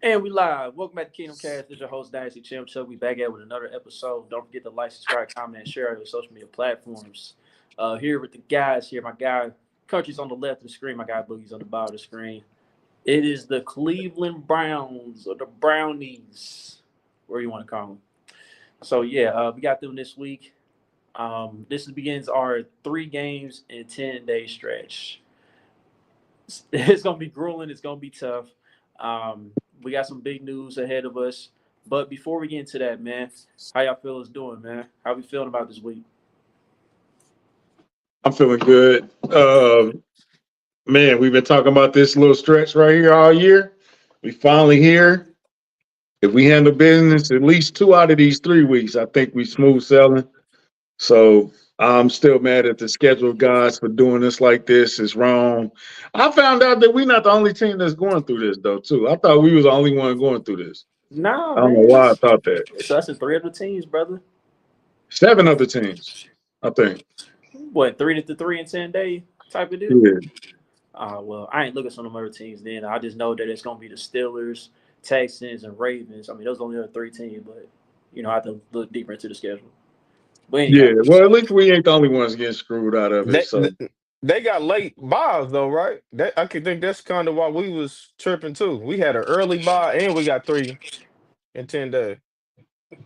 And we live. Welcome back to Kingdom Cast. This is your host, Dynasty Champ Chuck. We back at with another episode. Don't forget to like, subscribe, comment, and share our social media platforms. Here with the guys here. My guy, Country's on the left of the screen. My guy, Boogie's on the bottom of the screen. It is the Cleveland Browns or the Brownies, where you want to call them. So, we got them this week. Begins our 3 games in 10-day stretch. It's going to be grueling. It's going to be tough. We got some big news ahead of us. But before we get into that, man, how y'all fellas doing, man? How we feeling about this week? I'm feeling good. Man, we've been talking about this little stretch right here all year. We finally here. If we handle business at least 2 out of these 3 weeks, I think we smooth sailing. So I'm still mad at the schedule guys for doing this like this. It's wrong. I found out that we're not the only team that's going through this though, too. I thought we was the only one going through this. Nah, I don't know man. why I thought that. It's us and 3 other teams, brother. 7 other teams, I think. What, 3 in 10 day type of deal? Yeah. Well, I ain't looking at some of them other teams then. I just know that it's going to be the Steelers, Texans, and Ravens. I mean, those are the only other 3 teams, but, I have to look deeper into the schedule. But Yeah. anyhow, Well, at least we ain't the only ones getting screwed out of it. They So they got late buys though, right? I could think that's kind of why we was tripping too. We had an early buy and we got 3 in 10 days.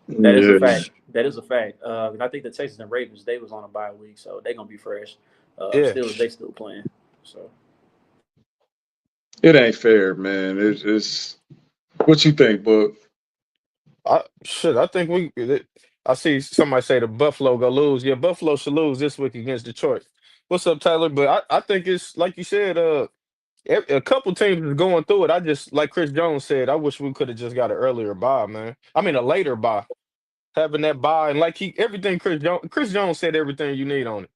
that is a yeah. fact. That is a fact. And I think the Texans and Ravens, they was on a bye week, so they're going to be fresh. Yeah. Still, they still playing. So. It ain't fair, man. It's what you think, but I think I see somebody say the Buffalo go lose. Yeah, Buffalo should lose this week against Detroit. What's up, Tyler? But I think it's like you said, a couple teams is going through it. I just like Chris Jones said, I wish we could have just got an earlier buy, man. I mean a later buy. Having that buy and like everything Chris Jones said everything you need on it.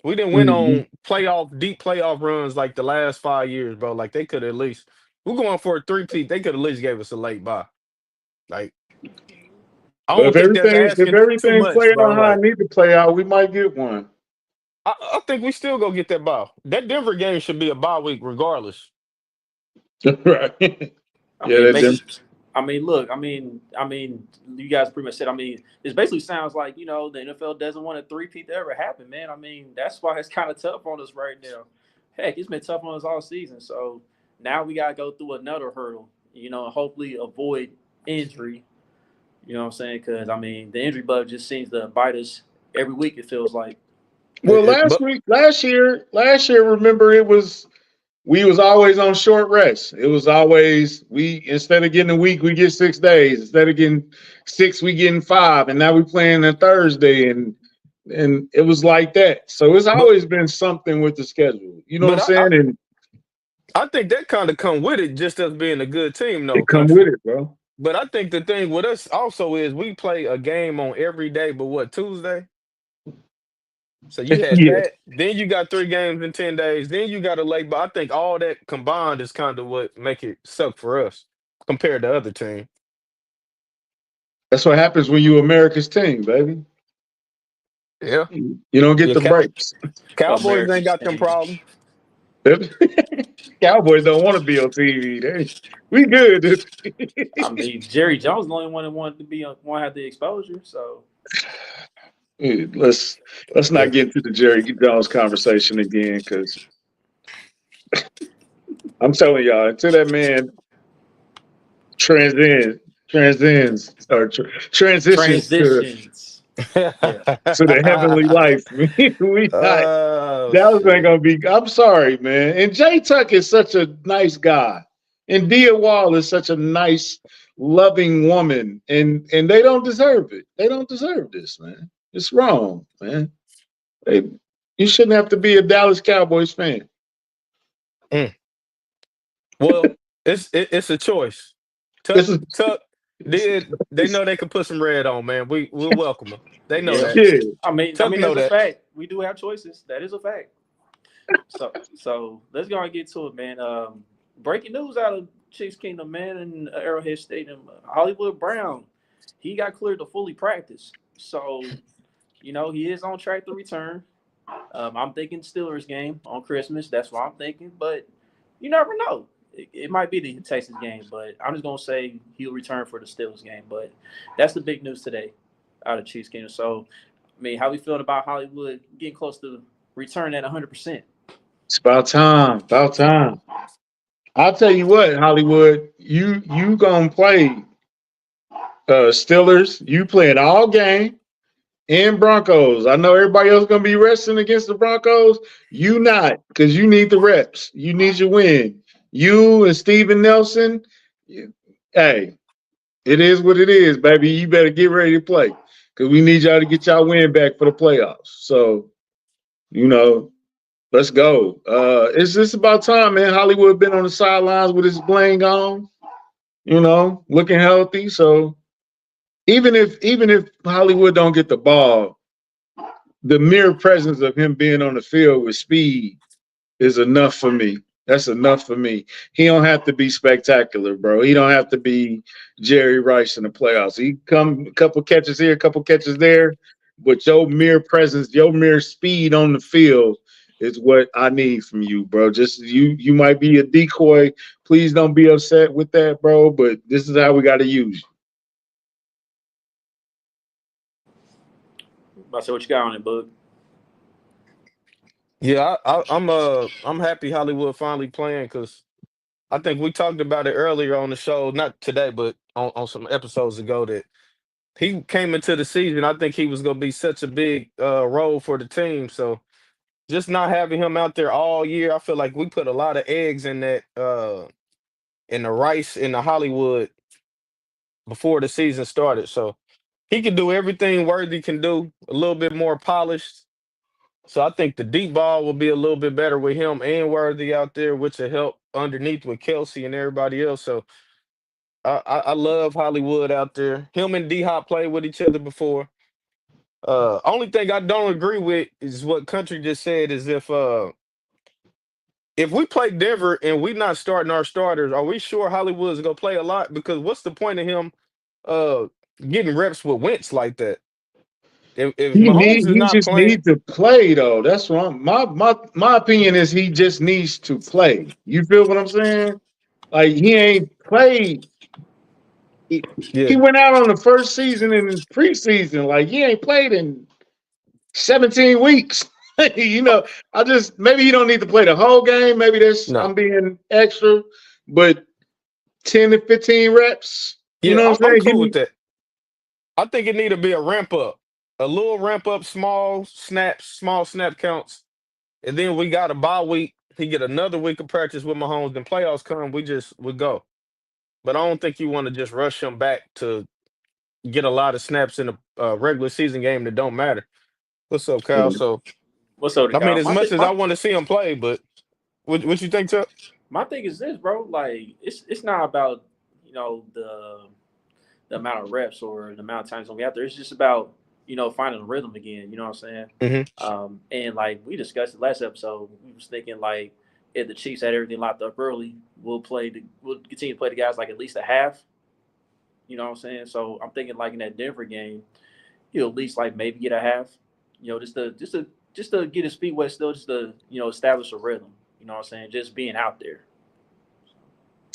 We didn't win Mhm. on deep playoff runs like the last 5 years, bro. Like they could at least we're going for a three-peat. They could at least gave us a late buy. Like I But don't think that's if asking too everything play much, bro. out how I Like need to play out, we might get one. I think we still go get that bye. That Denver game should be a bye week regardless. Right. I Yeah, mean, that them. basically, I mean, look, you guys pretty much said. I mean, this basically sounds like the NFL doesn't want a three-peat to ever happen, man. I mean, that's why it's kind of tough on us right now. Heck, it's been tough on us all season. So now we gotta go through another hurdle, and hopefully avoid injury. You know what I'm saying? Because I mean, the injury bug just seems to bite us every week. It feels like. Well, But last year, remember we was always on short rest. It was always we instead of getting a week, we get 6 days. Instead of getting 6, we getting 5, and now we playing on Thursday, and it was like that. So it's but always been something with the schedule. You know what I'm but saying? And I think that kind of come with it, just us being a good team, it though, come country. with it, bro. But I think the thing with us also is we play a game on every day, but what Tuesday? So you had Yeah. that, then you got 3 games in 10 days, then you got a late. But I think all that combined is kind of what make it suck for us compared to other teams. That's what happens when you America's team, baby. Yeah, You don't get your the breaks. Cowboys ain't America's got them team. problems. Cowboys don't want to be on TV. We good. I mean, Jerry Jones is the only one that wanted to be on, want to have the exposure. So Let's not Yeah, get into the Jerry Jones conversation again, because I'm telling y'all, until that man transcends transitions transitions. Yeah. to the heavenly life, we not oh Dallas ain't shit. gonna be. I'm sorry, man. And Jay Tuck is such a nice guy, and Dia Wall is such a nice, loving woman, and they don't deserve it. They don't deserve this, man. It's wrong, man. They, you shouldn't have to be a Dallas Cowboys fan. Mm. Well, it's a choice. This Tuck is Tuck did they know they could put some red on, man. We'll welcome them. They know Yeah. that. yeah. I Tuck mean know that's a that. fact. We do have choices. That is a fact. So let's go and get to it, man. Breaking news out of Chiefs Kingdom, man, in Arrowhead Stadium. Hollywood Brown, he got cleared to fully practice. So, he is on track to return. I'm thinking Steelers game on Christmas. That's what I'm thinking. But you never know. it might be the Texas game, but I'm just gonna say he'll return for the Steelers game. But that's the big news today out of Chiefs Kingdom. So, I mean, how we feeling about Hollywood getting close to return at 100%? It's about time. About time. I'll tell you what, Hollywood, you gonna play Steelers. You playing all game and Broncos. I know everybody else gonna be resting against the Broncos. You not, because you need the reps. You need your win. You and Steven Nelson. Hey, it is what it is, baby. You better get ready to play because we need y'all to get y'all win back for the playoffs. So, you know, let's go. It's just about time, man. Hollywood been on the sidelines with his bling on, looking healthy. So even if Hollywood don't get the ball, the mere presence of him being on the field with speed is enough for me. That's enough for me. He don't have to be spectacular, bro. He don't have to be Jerry Rice in the playoffs. He come a couple catches here, a couple catches there, but your mere presence, your mere speed on the field is what I need from you, bro. Just you might be a decoy. Please don't be upset with that, bro. But this is how we got to use you. I say what you got on it, bud. Yeah, I'm happy Hollywood finally playing because I think we talked about it earlier on the show, not today, but on some episodes ago that he came into the season. I think he was going to be such a big role for the team. So just not having him out there all year, I feel like we put a lot of eggs in that in the Rice in the Hollywood before the season started. So he can do everything Worthy can do, a little bit more polished. So I think the deep ball will be a little bit better with him and Worthy out there, which will help underneath with Kelsey and everybody else. So I love Hollywood out there. Him and D Hop played with each other before. Only thing I don't agree with is what Country just said is if we play Denver and we not starting our starters, are we sure Hollywood's gonna play a lot? Because what's the point of him uh getting reps with Wentz like that? If Mahomes is He not just playing, needs to play though. That's wrong. My opinion is he just needs to play. You feel what I'm saying? Like he ain't played. He yeah, went out on the first season in preseason. Like he ain't played in 17 weeks. I just maybe he don't need to play the whole game. Maybe I'm no. being extra, but 10 to 15 reps. You Yeah, know what I'm I'm saying? Give cool me with that. I think it need to be a ramp up, a little ramp up, small snaps, small snap counts, and then we got a bye week. He get another week of practice with Mahomes. Then playoffs come, we go. But I don't think you want to just rush him back to get a lot of snaps in a regular season game that don't matter. What's up, Kyle? So What's up, I mean, Kyle? as much as I want to see him play, but what you think, Chuck? My thing is this, bro. Like, it's not about the amount of reps or the amount of times gonna be out there. It's just about finding a rhythm again. You know what I'm saying? Hmm. And like we discussed it last episode, we was thinking like if the Chiefs had everything locked up early, we'll continue to play the guys like at least a half. You know what I'm saying? So I'm thinking like in that Denver game, he'll at least like maybe get a half. Just to get his feet wet still, just to establish a rhythm. You know what I'm saying? Just being out there.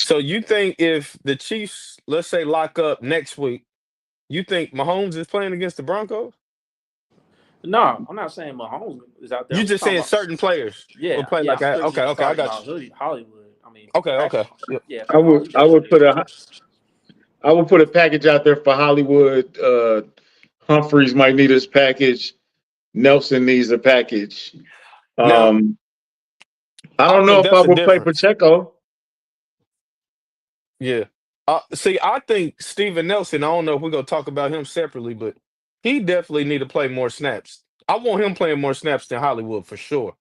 So you think if the Chiefs, let's say, lock up next week, you think Mahomes is playing against the Broncos? No, I'm not saying Mahomes is out there. You I'm just just talking saying about certain players will play yeah. like I'm that. strictly Okay, just okay, I talking got about Hollywood. I mean, you. Okay, Patrick, okay. Yep. yeah, I Patrick would Mahomes I definitely would be put out a I would put a package out there for Hollywood. Humphreys might need his package. Nelson needs a package. Now, Um, I I don't know think if I that's a would play difference. Pacheco. Yeah. See, I think Steven Nelson, I don't know if we're gonna talk about him separately, but he definitely need to play more snaps. I want him playing more snaps than Hollywood for sure.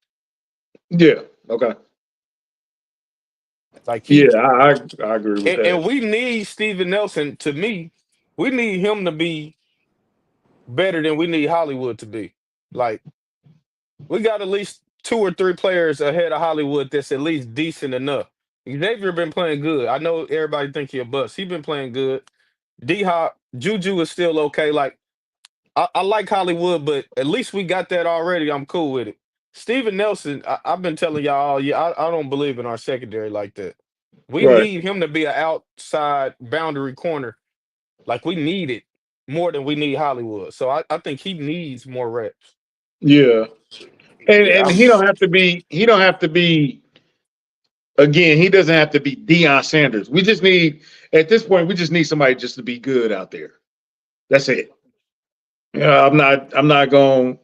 Yeah. Okay. Like Yeah, he I agree with and that. we need Steven Nelson to me, we need him to be better than we need Hollywood to be. Like we got at least two or three players ahead of Hollywood that's at least decent enough. Xavier been playing good. I know everybody think he a bust. He been playing good. D Hop, Juju is still okay. Like I like Hollywood, but at least we got that already. I'm cool with it. Steven Nelson, I've been telling y'all all year, I don't believe in our secondary like that. We Right. need him to be an outside boundary corner. Like we need it more than we need Hollywood. So I think he needs more reps. Yeah. Yeah, And he don't have to be again, he doesn't have to be Deion Sanders. We just need at this point, we just need somebody just to be good out there. That's it. Yeah, I'm not going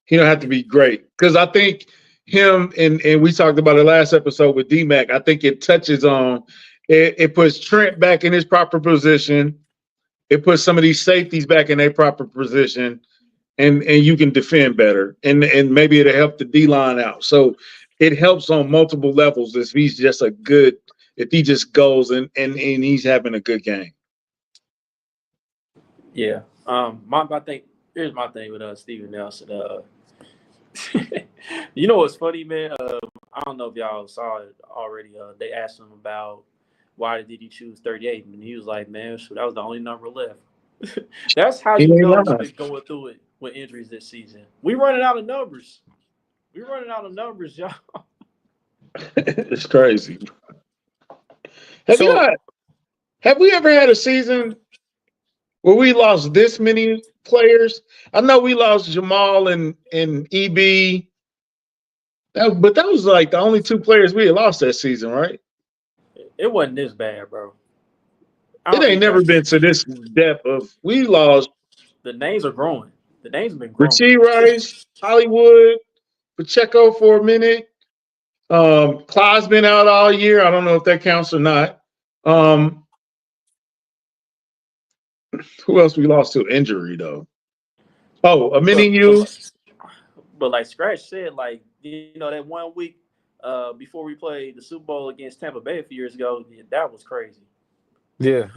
he don't have to be great. Because I think him and we talked about it last episode with D-Mac. I think it touches on it puts Trent back in his proper position. It puts some of these safeties back in their proper position, and you can defend better, and maybe it'll help the D line out. So it helps on multiple levels if he's just a good, if he just goes and he's having a good game. yeah. My thing. Here's my thing with Steven Nelson. You know what's funny, man? I don't know if y'all saw it already. They asked him about why did he choose 38, and he was like, "Man, so that was the only number left." That's how He you ain't know he's lying. been going through it with injuries this season. We running out of numbers. We running out of numbers, y'all. It's crazy. Have you So not? Have we ever had a season where we lost this many players? I know we lost Jamal and EB, but that was like the only two players we had lost that season, right? It wasn't this bad, bro. I It don't ain't think never that's been to this depth of we lost the names are growing. The names have been growing. Rasheed Rice, Hollywood, Pacheco for a minute. Clyde's been out all year. I don't know if that counts or not. Um, who else we lost to injury though? Oh, a mini you. But like Scratch said, like you know that 1 week before we played the Super Bowl against Tampa Bay a few years ago, yeah, that was crazy. yeah,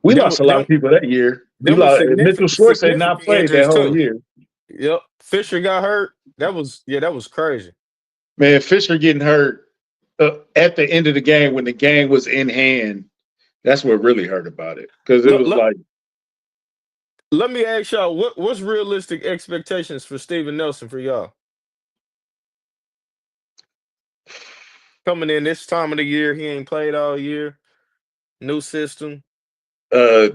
We them lost a lot of people that year. We them was lost Mitchell Schwartz had not significant played that injuries whole too. year. Yep, Fisher got hurt. That was crazy. Man, Fisher getting hurt at the end of the game when the game was in hand. That's what really hurt about it because it Let, was let, like let me ask y'all what's realistic expectations for Steven Nelson for y'all coming in this time of the year? He ain't played all year. New system. uh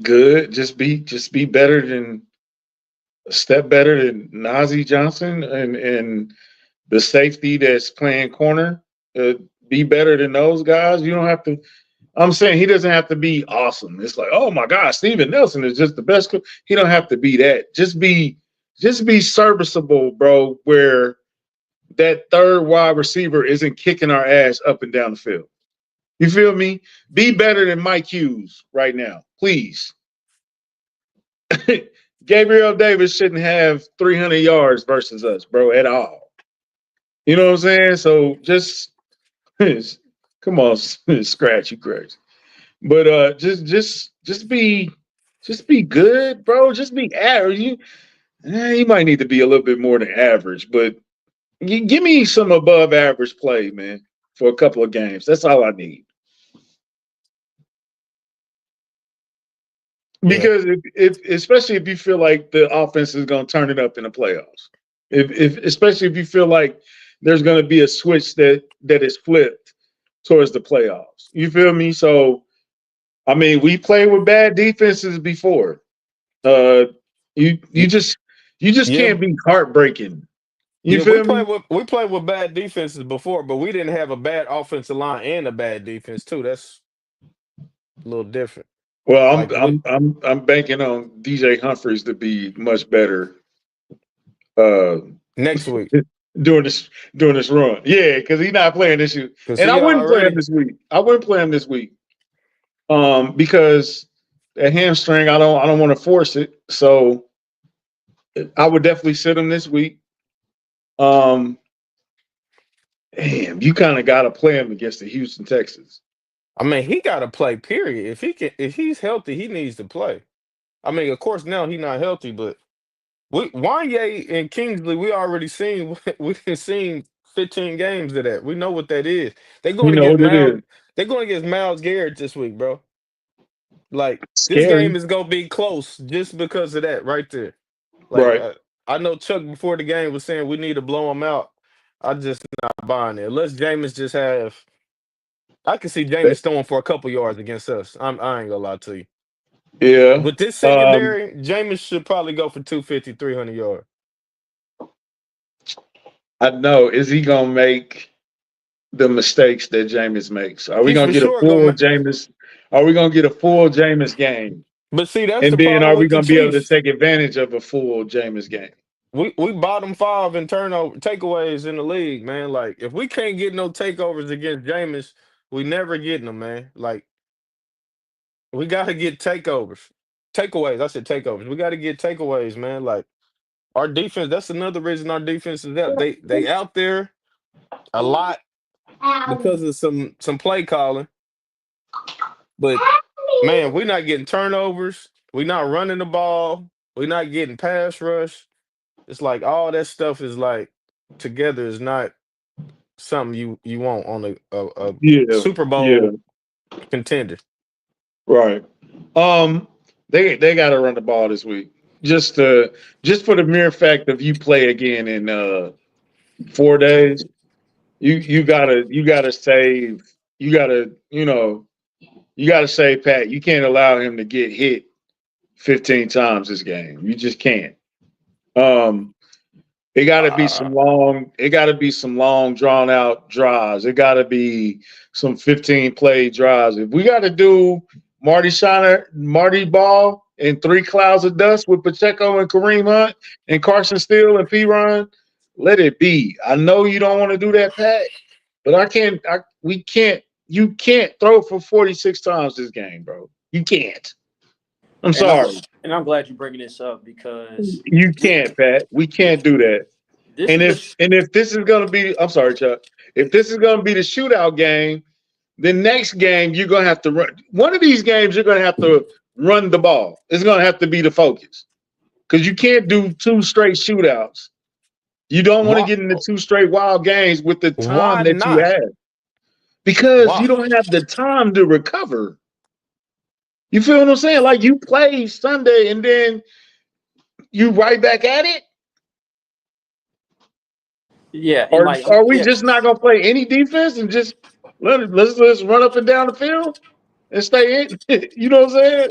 good. Just be better than a step better than Nazi Johnson and the safety that's playing corner. Be better than those guys. You don't have to. I'm saying he doesn't have to be awesome. It's like, oh my God, Steven Nelson is just the best. He don't have to be that. Just be serviceable, bro. Where that third wide receiver isn't kicking our ass up and down the field. You feel me? Be better than Mike Hughes right now, please. Gabriel Davis shouldn't have 300 yards versus us, bro, at all. You know what I'm saying? So just come on, scratch you crazy. But just be good, bro. Just be average. You might need to be a little bit more than average, but give me some above average play, man, for a couple of games. That's all I need. Yeah. Because if especially if you feel like the offense is going to turn it up in the playoffs, if especially if you feel like there's going to be a switch that is flipped towards the playoffs, you feel me? So I mean, we played with bad defenses before. Uh, you just Yeah, can't be heartbreaking. You yeah, feel me? we played with bad defenses before, but we didn't have a bad offensive line and a bad defense too. That's a little different. Well, Like we, I'm banking on DJ Humphries to be much better. Uh, next week doing this run. Yeah, because he's not playing this year. because And I he wouldn't play him already. this week. I wouldn't play him this week. Because that hamstring, I don't want to force it. So I would definitely sit him this week. Um, damn, you kind of got to play him against the Houston Texans. I mean, he got to play. Period. If he's healthy, he needs to play. I mean, of course now he's not healthy, but Wanye and Kingsley, we already seen. We've seen 15 games of that. We know what that is. They You going know against what it Miles. is. They going against Miles Garrett this week, bro. Like this Scary. game is gonna be close just because of that right there. Like Right. I know Chuck before the game was saying we need to blow him out. I just not buying it. Unless Jameis just have I can see Jameis throwing for a couple yards against us. I ain't gonna lie to you. Yeah. With this secondary, Jameis should probably go for 250, 300 yards. I know. Is he gonna make the mistakes that Jameis makes? Are we He's gonna for get a sure gonna. full Jameis? Are we gonna get a full Jameis game? But see, that's And the then problem are we with the gonna be able to Chiefs. take advantage of a full Jameis game? We bottom 5 in turnover takeaways in the league, man. Like if we can't get no takeovers against Jameis, we never getting them, man. Like we gotta get takeovers. Takeaways. I said takeovers. We gotta get takeaways, man. Like our defense, that's another reason our defense is out. They out there a lot because of some play calling. But man, we're not getting turnovers. We're not running the ball. We're not getting pass rush. It's like all that stuff is like together is not something you want on a Yeah, Super yeah, Bowl contender. right. They got to run the ball this week. Just for the mere fact of you play again in 4 days. You gotta save. You gotta save Pat. You can't allow him to get hit 15 times this game. You just can't. Um, it gotta be some long, drawn out drives. It gotta be some 15 play drives. If we gotta do Marty Ball and 3 clouds of dust with Pacheco and Kareem Hunt and Carson Steele and P. Ryan, let it be. I know you don't want to do that, Pat, but we can't, you can't throw for 46 times this game, bro. You can't. I'm And I'm sorry. and I'm glad you're bringing this up because You this, can't, Pat. We can't do that. this And is if the and if this is gonna be, I'm sorry, Chuck. If this is gonna be the shootout game, the next game you're gonna have to run. One of these games you're gonna have to run the ball. It's gonna have to be the focus because you can't do 2 straight shootouts. You don't want to Why get into 2 straight wild games with the time why that you not? have because Why? you don't have the time to recover. You feel what I'm saying? Like you play Sunday and then you right back at it. yeah, and Or like are we yeah, just not gonna play any defense and just let's run up and down the field and stay in? You know what I'm saying?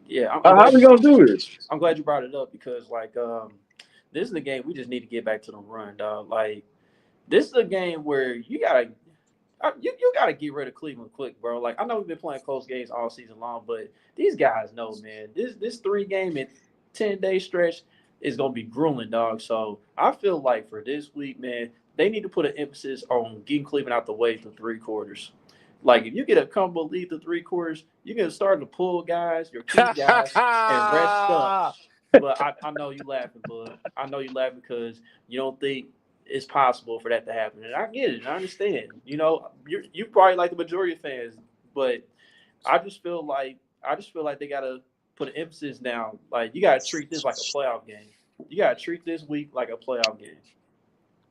yeah. I'm How glad we gonna do this? I'm glad you brought it up because like this is the game we just need to get back to the run, dog. Like this is a game where you gotta get rid of Cleveland quick, bro. Like I know we've been playing close games all season long, but these guys know, man. This 3 game and 10-day stretch is gonna be grueling, dog. So I feel like for this week, man, they need to put an emphasis on getting Cleveland out the way for 3 quarters. Like if you get a combo lead to 3 quarters, you can start to pull guys, your key guys, and rest up. But I know you laughing, bud. I know you laughing because you don't think it's possible for that to happen. And I get it. I understand. You probably like the majority of fans, but I just feel like they gotta put an emphasis now. Like you gotta treat this like a playoff game. You gotta treat this week like a playoff game.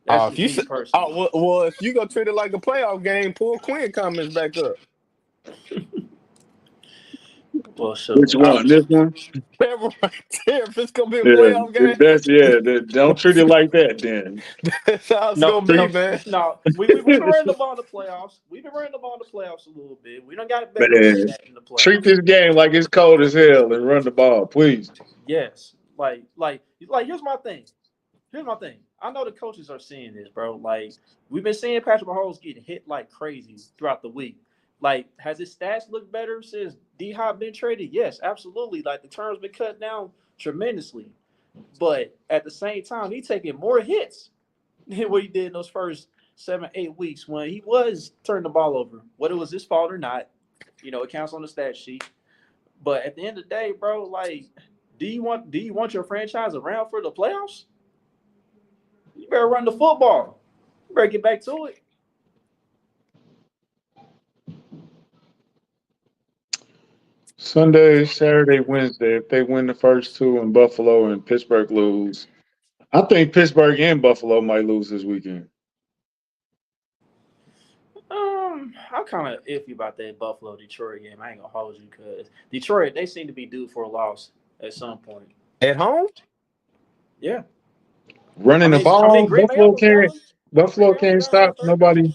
That's If just you me say, personally. well, if you gonna treat it like a playoff game, pull Quinn comments back up. Well, so Which one? This one? That right there. If it's gonna be a Yeah. playoff If game, that's don't treat it like that then. that's how it's no, gonna be, no, man. no. We've been running the ball in the playoffs. We've been running the ball in the playoffs a little bit. We don't got it back up to Man, that in the treat playoffs. this game like it's cold as hell and run the ball, please. Yes. Like. Here's my thing. Here's my thing. I know the coaches are seeing this, bro. Like we've been seeing Patrick Mahomes getting hit like crazy throughout the week. Like, has his stats looked better since D Hop been traded? Yes, absolutely. Like the terms been cut down tremendously. But at the same time, he's taking more hits than what he did in those first 7, 8 weeks when he was turning the ball over. Whether it was his fault or not, it counts on the stat sheet. But at the end of the day, bro, like, do you want your franchise around for the playoffs? You better run the football. You better get back to it. Sunday, Saturday, Wednesday. If they win the first 2 and Buffalo and Pittsburgh lose, I think Pittsburgh and Buffalo might lose this weekend. I'm kind of iffy about that Buffalo Detroit game. I ain't gonna hold you because Detroit they seem to be due for a loss at some point. At home, Yeah, I Running the mean, I ball, mean Green Bay up a one. Green Buffalo Bay up can't one stop first. nobody.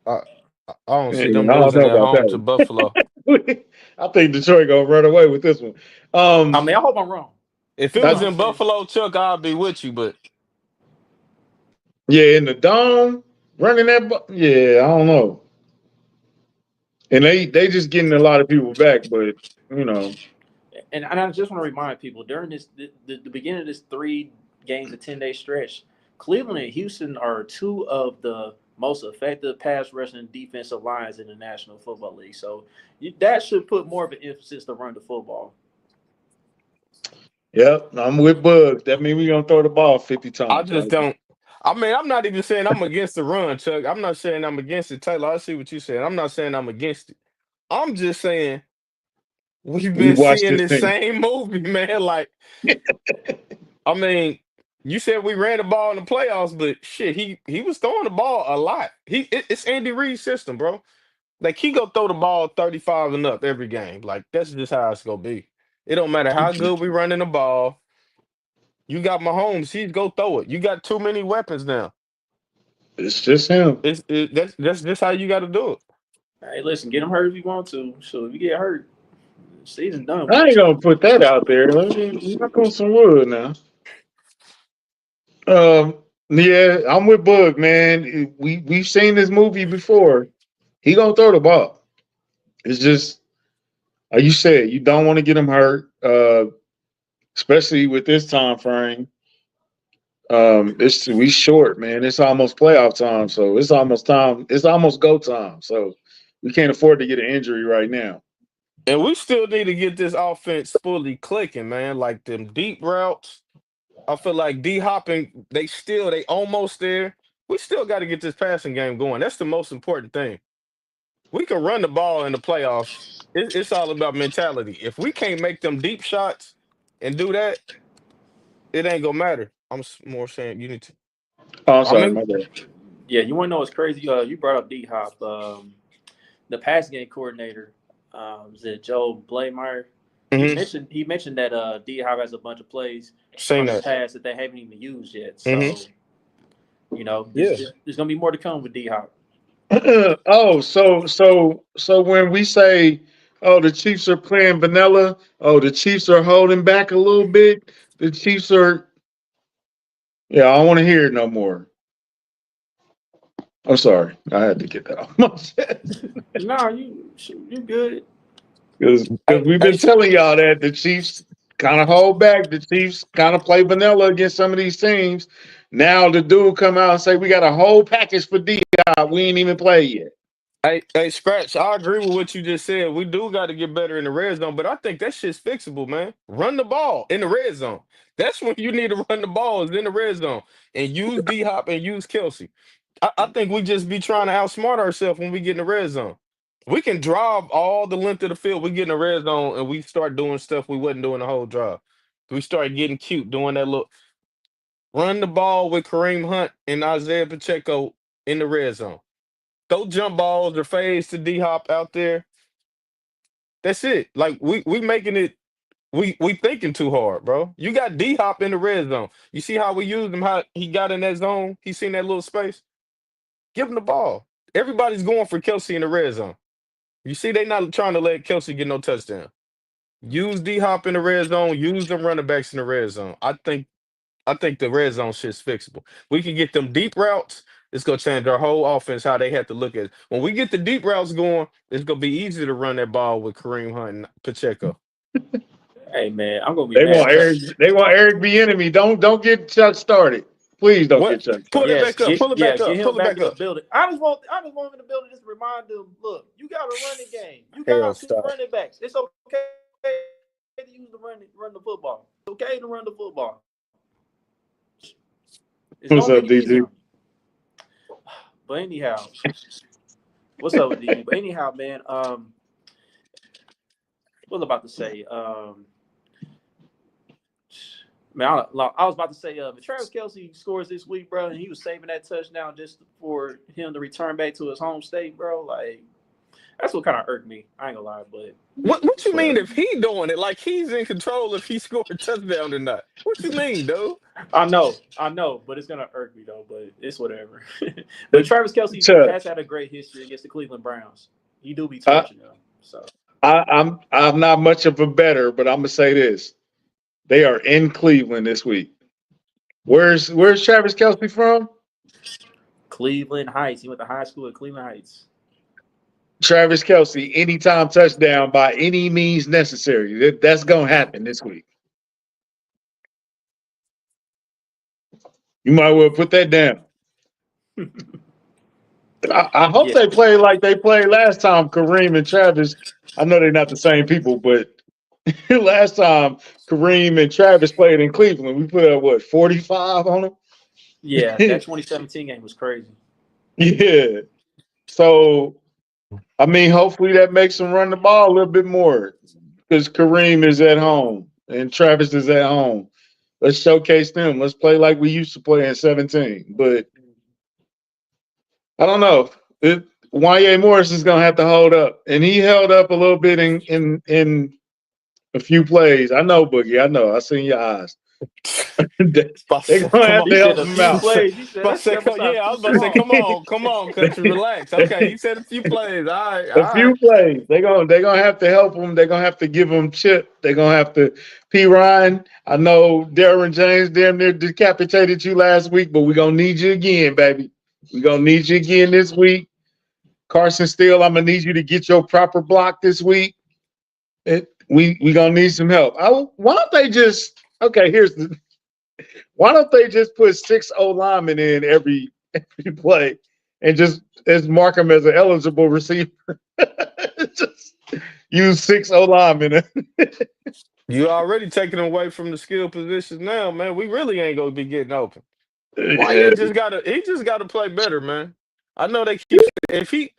uh, I don't Yeah, see I them don't losing know at about home to that Buffalo. one. I think Detroit gonna run away with this one. I mean, I hope I'm wrong. If it You know was what I, I'm in saying? Buffalo, Chuck, I'd be with you. But yeah, in the dome, running that. Yeah, I don't know. And they just getting a lot of people back, but you know, And I just want to remind people during the beginning of this 3 games, a 10-day stretch, Cleveland and Houston are 2 of the most effective pass rushing defensive lines in the National Football League. So that should put more of an emphasis to run the football. yep, I'm with Bug. That means we gonna throw the ball 50 I times. just don't. I mean, I'm not even saying I'm against the run, Chuck. I'm not saying I'm against it, Taylor. I see what you said. I'm not saying I'm against it. I'm just saying we've We been watched seeing this this thing. same movie, man. Like, I mean, you said we ran the ball in the playoffs, but shit, he was throwing the ball a lot. It's Andy Reid's system, bro. Like he go throw the ball 35 and up every game. Like that's just how it's gonna be. It don't matter how good we running the ball. You got Mahomes, he's go throw it. You got too many weapons now. It's just him. That's just how you got to do it. Hey, listen, get him hurt if you want to. So if you get hurt, season done I with ain't you. gonna put that out there. Let me knock on some wood now. Um, yeah, I'm with Bug, man. We've seen this movie before. He gonna throw the ball. It's just like you said, you don't want to get him hurt, especially with this time frame. It's we short, man. It's almost playoff time, so it's almost time. It's almost go time. So we can't afford to get an injury right now. And we still need to get this offense fully clicking, man. Like them deep routes. I feel like D hopping, they almost there. We still got to get this passing game going. That's the most important thing. We can run the ball in the playoffs. It's all about mentality. If we can't make them deep shots and do that, it ain't gonna matter. More saying you need to. Oh, I'm I sorry, mean, my bad. Yeah, you want to know what's crazy? You brought up D Hop. The passing game coordinator, is it Joe Blameyer? He mhm, mentioned that D Hop has a bunch of plays saying from the that. past that they haven't even used yet. Hmm. So Yeah. there's gonna be more to come with D Hop. Oh, so when we say, oh, the Chiefs are playing vanilla, oh, the Chiefs are holding back a little bit. The Chiefs are, yeah, I don't want to hear it no more. I'm sorry, I had to get that off my chest No, you good. because Hey, we've hey, been telling y'all that the Chiefs kind of hold back. The Chiefs kind of play vanilla against some of these teams. Now the dude come out and say we got a whole package for D. We ain't even played yet. hey, Scratch. I agree with what you just said. We do got to get better in the red zone, but I think that shit's fixable, man. Run the ball in the red zone. That's when you need to run the ball is in the red zone and use D Hop and use Kelsey. I think we just be trying to outsmart ourselves when we get in the red zone. We can drive all the length of the field. We get in the red zone and we start doing stuff we wasn't doing the whole drive. We start getting cute, doing that look. Run the ball with Kareem Hunt and Isaiah Pacheco in the red zone. Throw jump balls or fades to D Hop out there. That's it. Like we making it. We thinking too hard, bro. You got D Hop in the red zone. You see how we used him? How he got in that zone? He seen that little space. Give him the ball. Everybody's going for Kelsey in the red zone. You see, they not trying to let Kelsey get no touchdown. Use D Hop in the red zone. Use them running backs in the red zone. I think the red zone shit's fixable. We can get them deep routes. It's gonna change our whole offense how they have to look at it. When we get the deep routes going, it's gonna be easy to run that ball with Kareem Hunt and Pacheco. Hey man, I'm gonna be They mad want at Chuck. Eric. They want Eric B. Enemy. Don't get Chuck started. Please don't What? get Chuck Pull it started. Yes, back up. Pull it back get up. him Pull it back back in the up. building. I just want him in the building just to remind them, look, you got a running game. You Hell, got 2 stop. running backs. It's okay to use run the football. It's okay to run the football. It's What's gonna up, get easier. DG? But anyhow, what's up with DG? But anyhow, man, what was I about to say? Man, I was about to say, if Travis Kelsey scores this week, bro, and he was saving that touchdown just for him to return back to his home state, bro, like That's what kind of irked me. I ain't gonna lie, but What you mean whatever. if he doing it? Like he's in control if he scored a touchdown or not. What you mean, dude? I know, but it's gonna irk me though. But it's whatever. But Travis Kelsey Chuck, has had a great history against the Cleveland Browns. He do be I, torching them. So I'm not much of a better, but I'm gonna say this: they are in Cleveland this week. Where's Travis Kelsey from? Cleveland Heights. He went to high school at Cleveland Heights. Travis Kelsey, anytime touchdown by any means necessary. That's gonna happen this week. You might well put that down. I hope Yeah, they play like they played last time, Kareem and Travis. I know they're not the same people, but last time Kareem and Travis played in Cleveland, we put up what 45 on them. yeah. That 2017 game was crazy. Yeah. So I mean, hopefully that makes them run the ball a little bit more because Kareem is at home and Travis is at home. Let's showcase them. Let's play like we used to play in 17. But I don't know. Wanye Morris is gonna have to hold up, and he held up a little bit in a few plays. I know, Boogie. I know. I seen your eyes. They're gonna Come have on. He to said help a him few out. plays. He said that sample size Yeah, I too was about to say, small. come on, country, relax. Okay, you said a few plays. All right, A all few right. plays. They're gonna have to help him. They're gonna have to give him chip. They're gonna have to. P. Ryan. I know Darren James damn near decapitated you last week, but we're gonna need you again, baby. We're gonna need you again this week. Carson Steele, I'm gonna need you to get your proper block this week. We gonna need some help. Why don't they just why don't they just put 6 O linemen in every play and just mark them as an eligible receiver? Just use 6 O linemen. You already taking away from the skill positions now, man. We really ain't gonna be getting open. Yeah. Wanye just gotta play better, man. I know they keep if he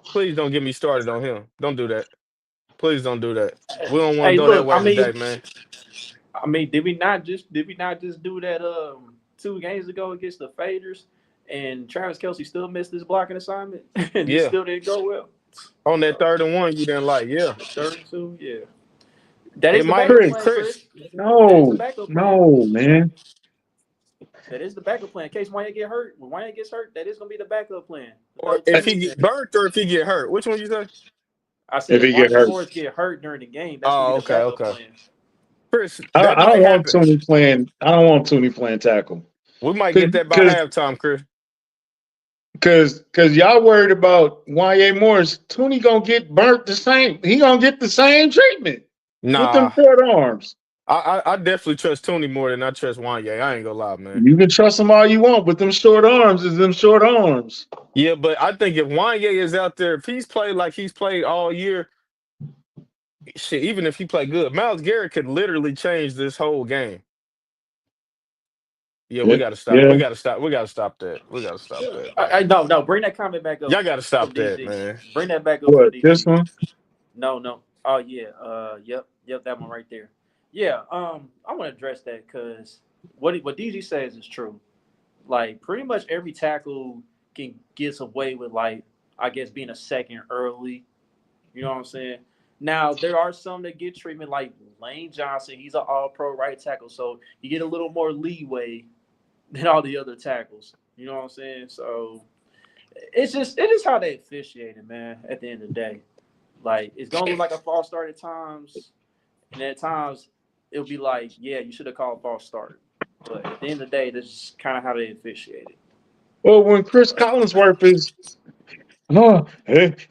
please don't get me started on him. Don't do that. Please don't do that. We don't want to Hey, go that look. way today, man. Did we not just do that 2 games ago against the Faders, and Travis Kelsey still missed his blocking assignment, and it Yeah. still didn't go well. On that So 3rd and 1, you didn't like, yeah. 32, yeah. That It is the might backup Chris, plan, Chris. Chris. That is the no, backup plan. no, man. That is the backup plan. In case Wanya get hurt, when Wanya gets hurt, that is gonna be the backup plan. Or Without if telling he you get that. burnt or if he get hurt. Which one you say? I said If if he get Wanya hurt, Morris get hurt during the game, that's gonna Oh, be the okay, backup okay. plan. Chris, I don't, that I might don't want happen. Tooney playing. I don't want Tooney playing tackle We might get that by because halftime, Chris. because y'all worried about Wanye Morris. Tooney gonna get burnt the same. He gonna get the same treatment with them Nah. short arms. I definitely trust Tooney more than I trust Wanye. I ain't gonna lie, man. You can trust him all you want, but them short arms is them short arms. Yeah, but I think if Wanye is out there, if he's played like he's played all year, shit, even if he played good, Myles Garrett could literally change this whole game. Yeah, we Yeah, gotta stop. yeah. We gotta stop. We gotta stop that. We gotta stop that. No. Bring that comment back up Y'all gotta from stop that, DG. man. Bring that back up from What this DG. one? No. Oh yeah. Yep. That one right there. Yeah. I want to address that because what DG says is true. Like pretty much every tackle can gets away with like I guess being a second early. You know what I'm saying? Now there are some that get treatment like Lane Johnson. He's an All-Pro right tackle, so you get a little more leeway than all the other tackles. You know what I'm saying? So it is how they officiate it, man. At the end of the day, like it's gonna look like a false start at times, and at times it'll be like, yeah, you should have called a false start. But at the end of the day, this is kind of how they officiate it. Well, when Chris Collinsworth is,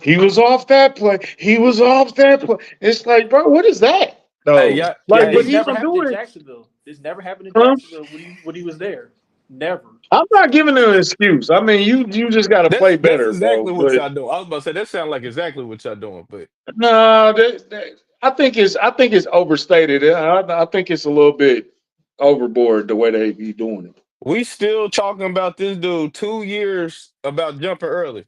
he was off that play. He was off that play. It's like, bro, what is that? Hey, No, yeah, like, but This he never can happened do in it. Jacksonville. This never happened in Huh? Jacksonville when he was there. Never. I'm not giving him an excuse. I mean, you just got to play that's better, bro. exactly what But y'all doing. I was about to say that sounds like exactly what y'all doing, but no, I think it's overstated. I think it's a little bit overboard the way they be doing it. we still talking about this dude 2 years about jumping early.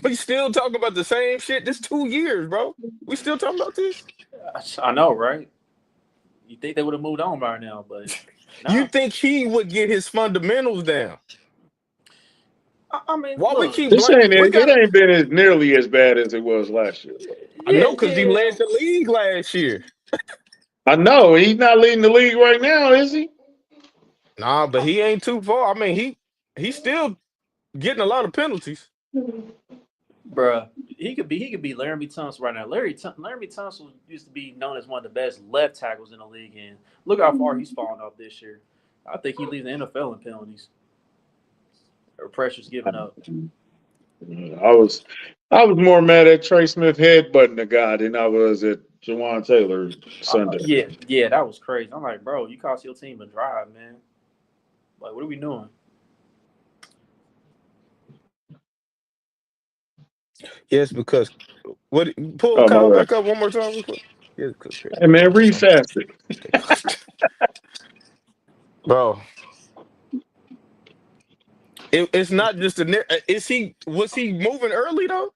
We still talking about the same shit. This 2 years, bro. We still talking about this. I know, right? You think they would have moved on by now, but You no. think he would get his fundamentals down? I mean, Why we look, keep This blaming? ain't We it. got It ain't been as nearly as bad as it was last year. I yeah, know because he yeah. led the league last year. I know he's not leading the league right now, is he? Nah, but he ain't too far. I mean, he's still getting a lot of penalties. Bruh, he could be Laramie Tunsil right now. Laramie Tunsil used to be known as one of the best left tackles in the league, and look how far he's fallen off this year. I think he leads the NFL in penalties or pressures given up. I was I was more mad at Trey Smith headbutting the guy than I was at Jawan Taylor Sunday. Yeah, that was crazy. I'm like, bro, you cost your team a drive, man. Like, what are we doing? Yes, because what pull Oh my Kyle bad. back up one more time real quick. Yes, because Hey man, read faster. bro, it's not just is he was he moving early though?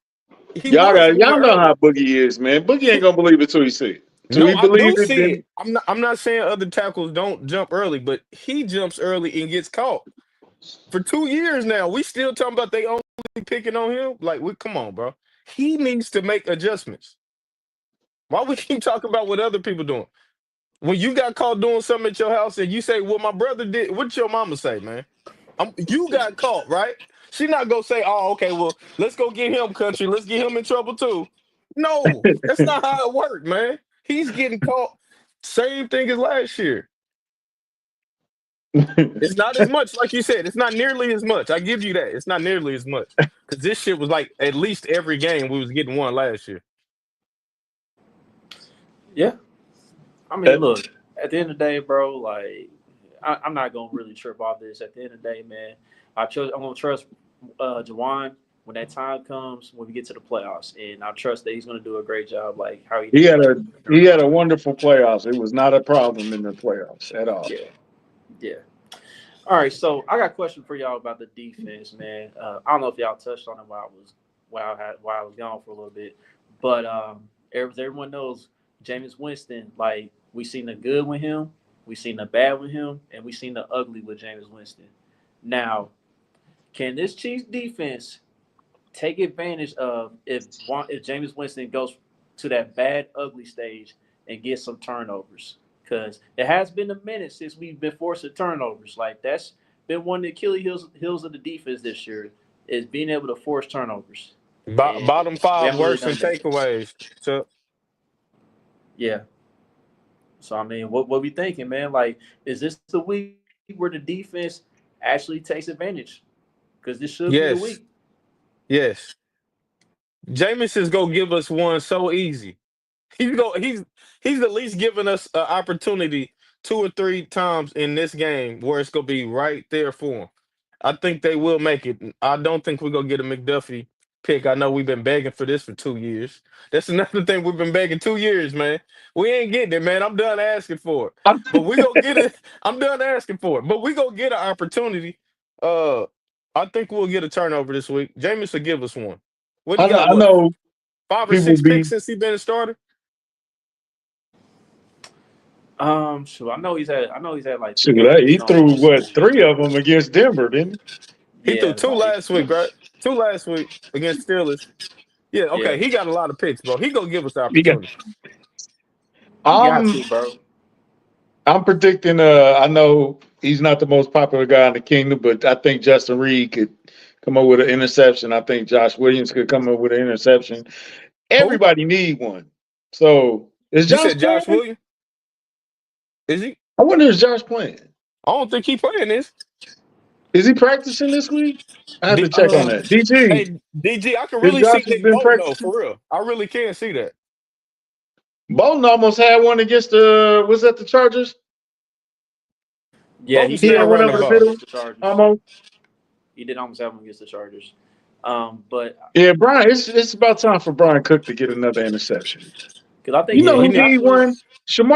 He was moving Y'all know early. how Boogie is, man. Boogie ain't gonna believe it till he see it. Till No, he I believe do it, see it. then I'm not saying other tackles don't jump early, but he jumps early and gets caught. For 2 years now, we still talking about they only picking on him. Like, we come on, bro. He needs to make adjustments. Why we keep talking about what other people doing? When you got caught doing something at your house and you say, "Well, my brother did," what your mama say, man? You got caught, right? She not gonna say, "Oh, okay, well, let's go get him, country. Let's get him in trouble too." No, that's not how it worked, man. He's getting caught. Same thing as last year. It's not as much, like you said. It's not nearly as much. I give you that. It's not nearly as much because this shit was like at least every game we was getting one last year. Yeah, I mean, look, at the end of the day, bro, like, I'm not gonna really trip off this. At the end of the day, man, I'm gonna trust Jawan when that time comes when we get to the playoffs, and I trust that he's gonna do a great job, like how he he did had last a year. he had a wonderful playoffs. It was not a problem in the playoffs at all. Yeah, yeah. All right, so I got a question for y'all about the defense, man. I don't know if y'all touched on it while I was gone for a little bit, but everyone knows Jameis Winston. Like, we seen the good with him, we seen the bad with him, and we seen the ugly with Jameis Winston. Now, can this Chiefs defense take advantage of if Jameis Winston goes to that bad ugly stage and get some turnovers? Because it has been a minute since we've been forced to turnovers. Like, that's been one of the Achilles heels of the defense this year, is being able to force turnovers, and Bottom we five haven't really worst in done that. takeaways. So Yeah. So I mean, what we thinking, man? Like, is this the week where the defense actually takes advantage? Because this should be the yes, week. yes. Jameis is gonna give us one so easy. He's at least giving us an opportunity 2 or 3 times in this game where it's gonna be right there for him. I think they will make it. I don't think we're gonna get a McDuffie pick. I know we've been begging for this for 2 years. That's another thing we've been begging 2 years, man. We ain't getting it, man. I'm done asking for it. But we gonna get it. I'm done asking for it. But we gonna get an opportunity. Uh I think we'll get a turnover this week. Jameis will give us one. What he got? I What, know five or people six be picks since he been a starter? Sure. I know he's had like three shoot. or four He threw turnovers what this year. 3 of them against Denver, didn't He threw Yeah, two like, last week, right? Two last week against Steelers. Yeah, yeah, okay. He got a lot of picks, bro. He gonna give us the he? opportunity. you got I'm to, bro. I'm predicting. I know he's not the most popular guy in the kingdom, but I think Justin Reed could come up with an interception. I think Josh Williams could come up with an interception. Who? Everybody need one. So is You Josh said Josh playing? Williams? Is he? I wonder is Josh playing? I don't think he playing this. Is he practicing this week? I have to D- check on that. DG, hey, DG, I can is really see Josh has Nick been Bolton though, practicing? for real. I really can see that. Bolton almost had one against the was that the Chargers? Yeah, Bolton he He did still had one running almost the up have the him ball. middle against the Chargers. almost. He did almost have him against the Chargers. But Yeah, Brian, it's about time for Brian Cook to get another interception. because I think You know Yeah, he who need. need Josh Williams, one?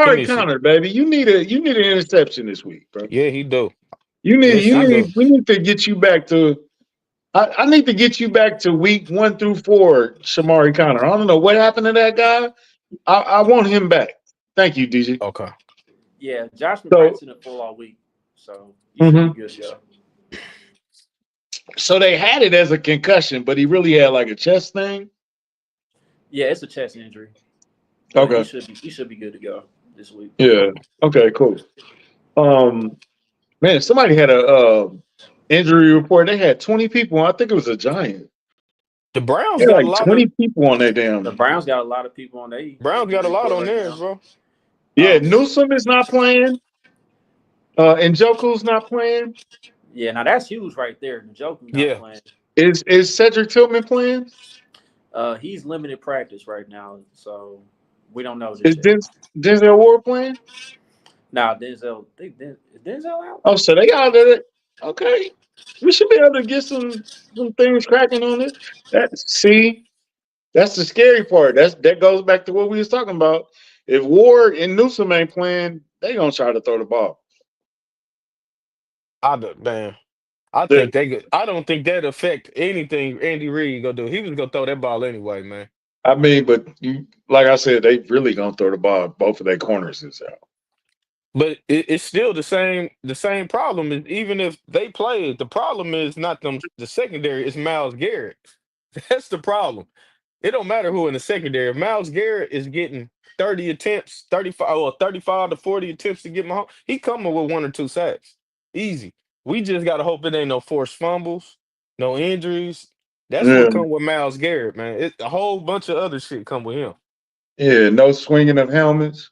He Shamari needs to. Connor, baby. You need an interception this week, bro. Yeah, he do. You need Yes, you he need do. we need to get you back to I need to get you back to week 1 through 4, Shamari Connor. I don't know what happened to that guy. I want him back. Thank you, DG. Okay. yeah, Josh been So practicing it full all week, so you should be mhm. good, yeah. So they had it as a concussion, but he really had like a chest thing. Yeah, it's a chest injury. But Okay. he should be good to go this week. Yeah. Okay. Cool. Um, man, somebody had a injury report. They had 20 people. I think it was a Giant. The They Browns had got a like lot 20 of people on that The damn. Browns got a lot of people on their Browns got a injury lot report on right theirs, now. bro. Yeah, Um, Newsom is not playing. And Njoku's not playing. yeah, now that's huge right there. Njoku not Yeah. playing. Is Cedric Tillman playing? He's limited practice right now, so we don't know Is just yet. Denzel Ward playing? Now Denzel, is Denzel out? Oh, so they got it. Okay. We should be able to get some things cracking on it. That's the scary part. That goes back to what we was talking about. If Ward and Newsom ain't playing, they gonna try to throw the ball. Damn. I The- think they could. I don't think that affect anything Andy Reid gonna do. He was gonna throw that ball anyway, man. I mean, but like I said, they really gonna throw the ball. Both of their corners is out. But it's still the same. The same problem is even if they play, the problem is not them. The secondary is Myles Garrett. That's the problem. It don't matter who in the secondary. If Myles Garrett is getting 30 attempts, 35 or 35 to 40 attempts to get Mahomes, he coming with 1 or 2 sacks. Easy. We just gotta hope it ain't no forced fumbles, no injuries. That's Yeah, what come with Myles Garrett, man. A whole bunch of other shit come with him. yeah. No swinging of helmets.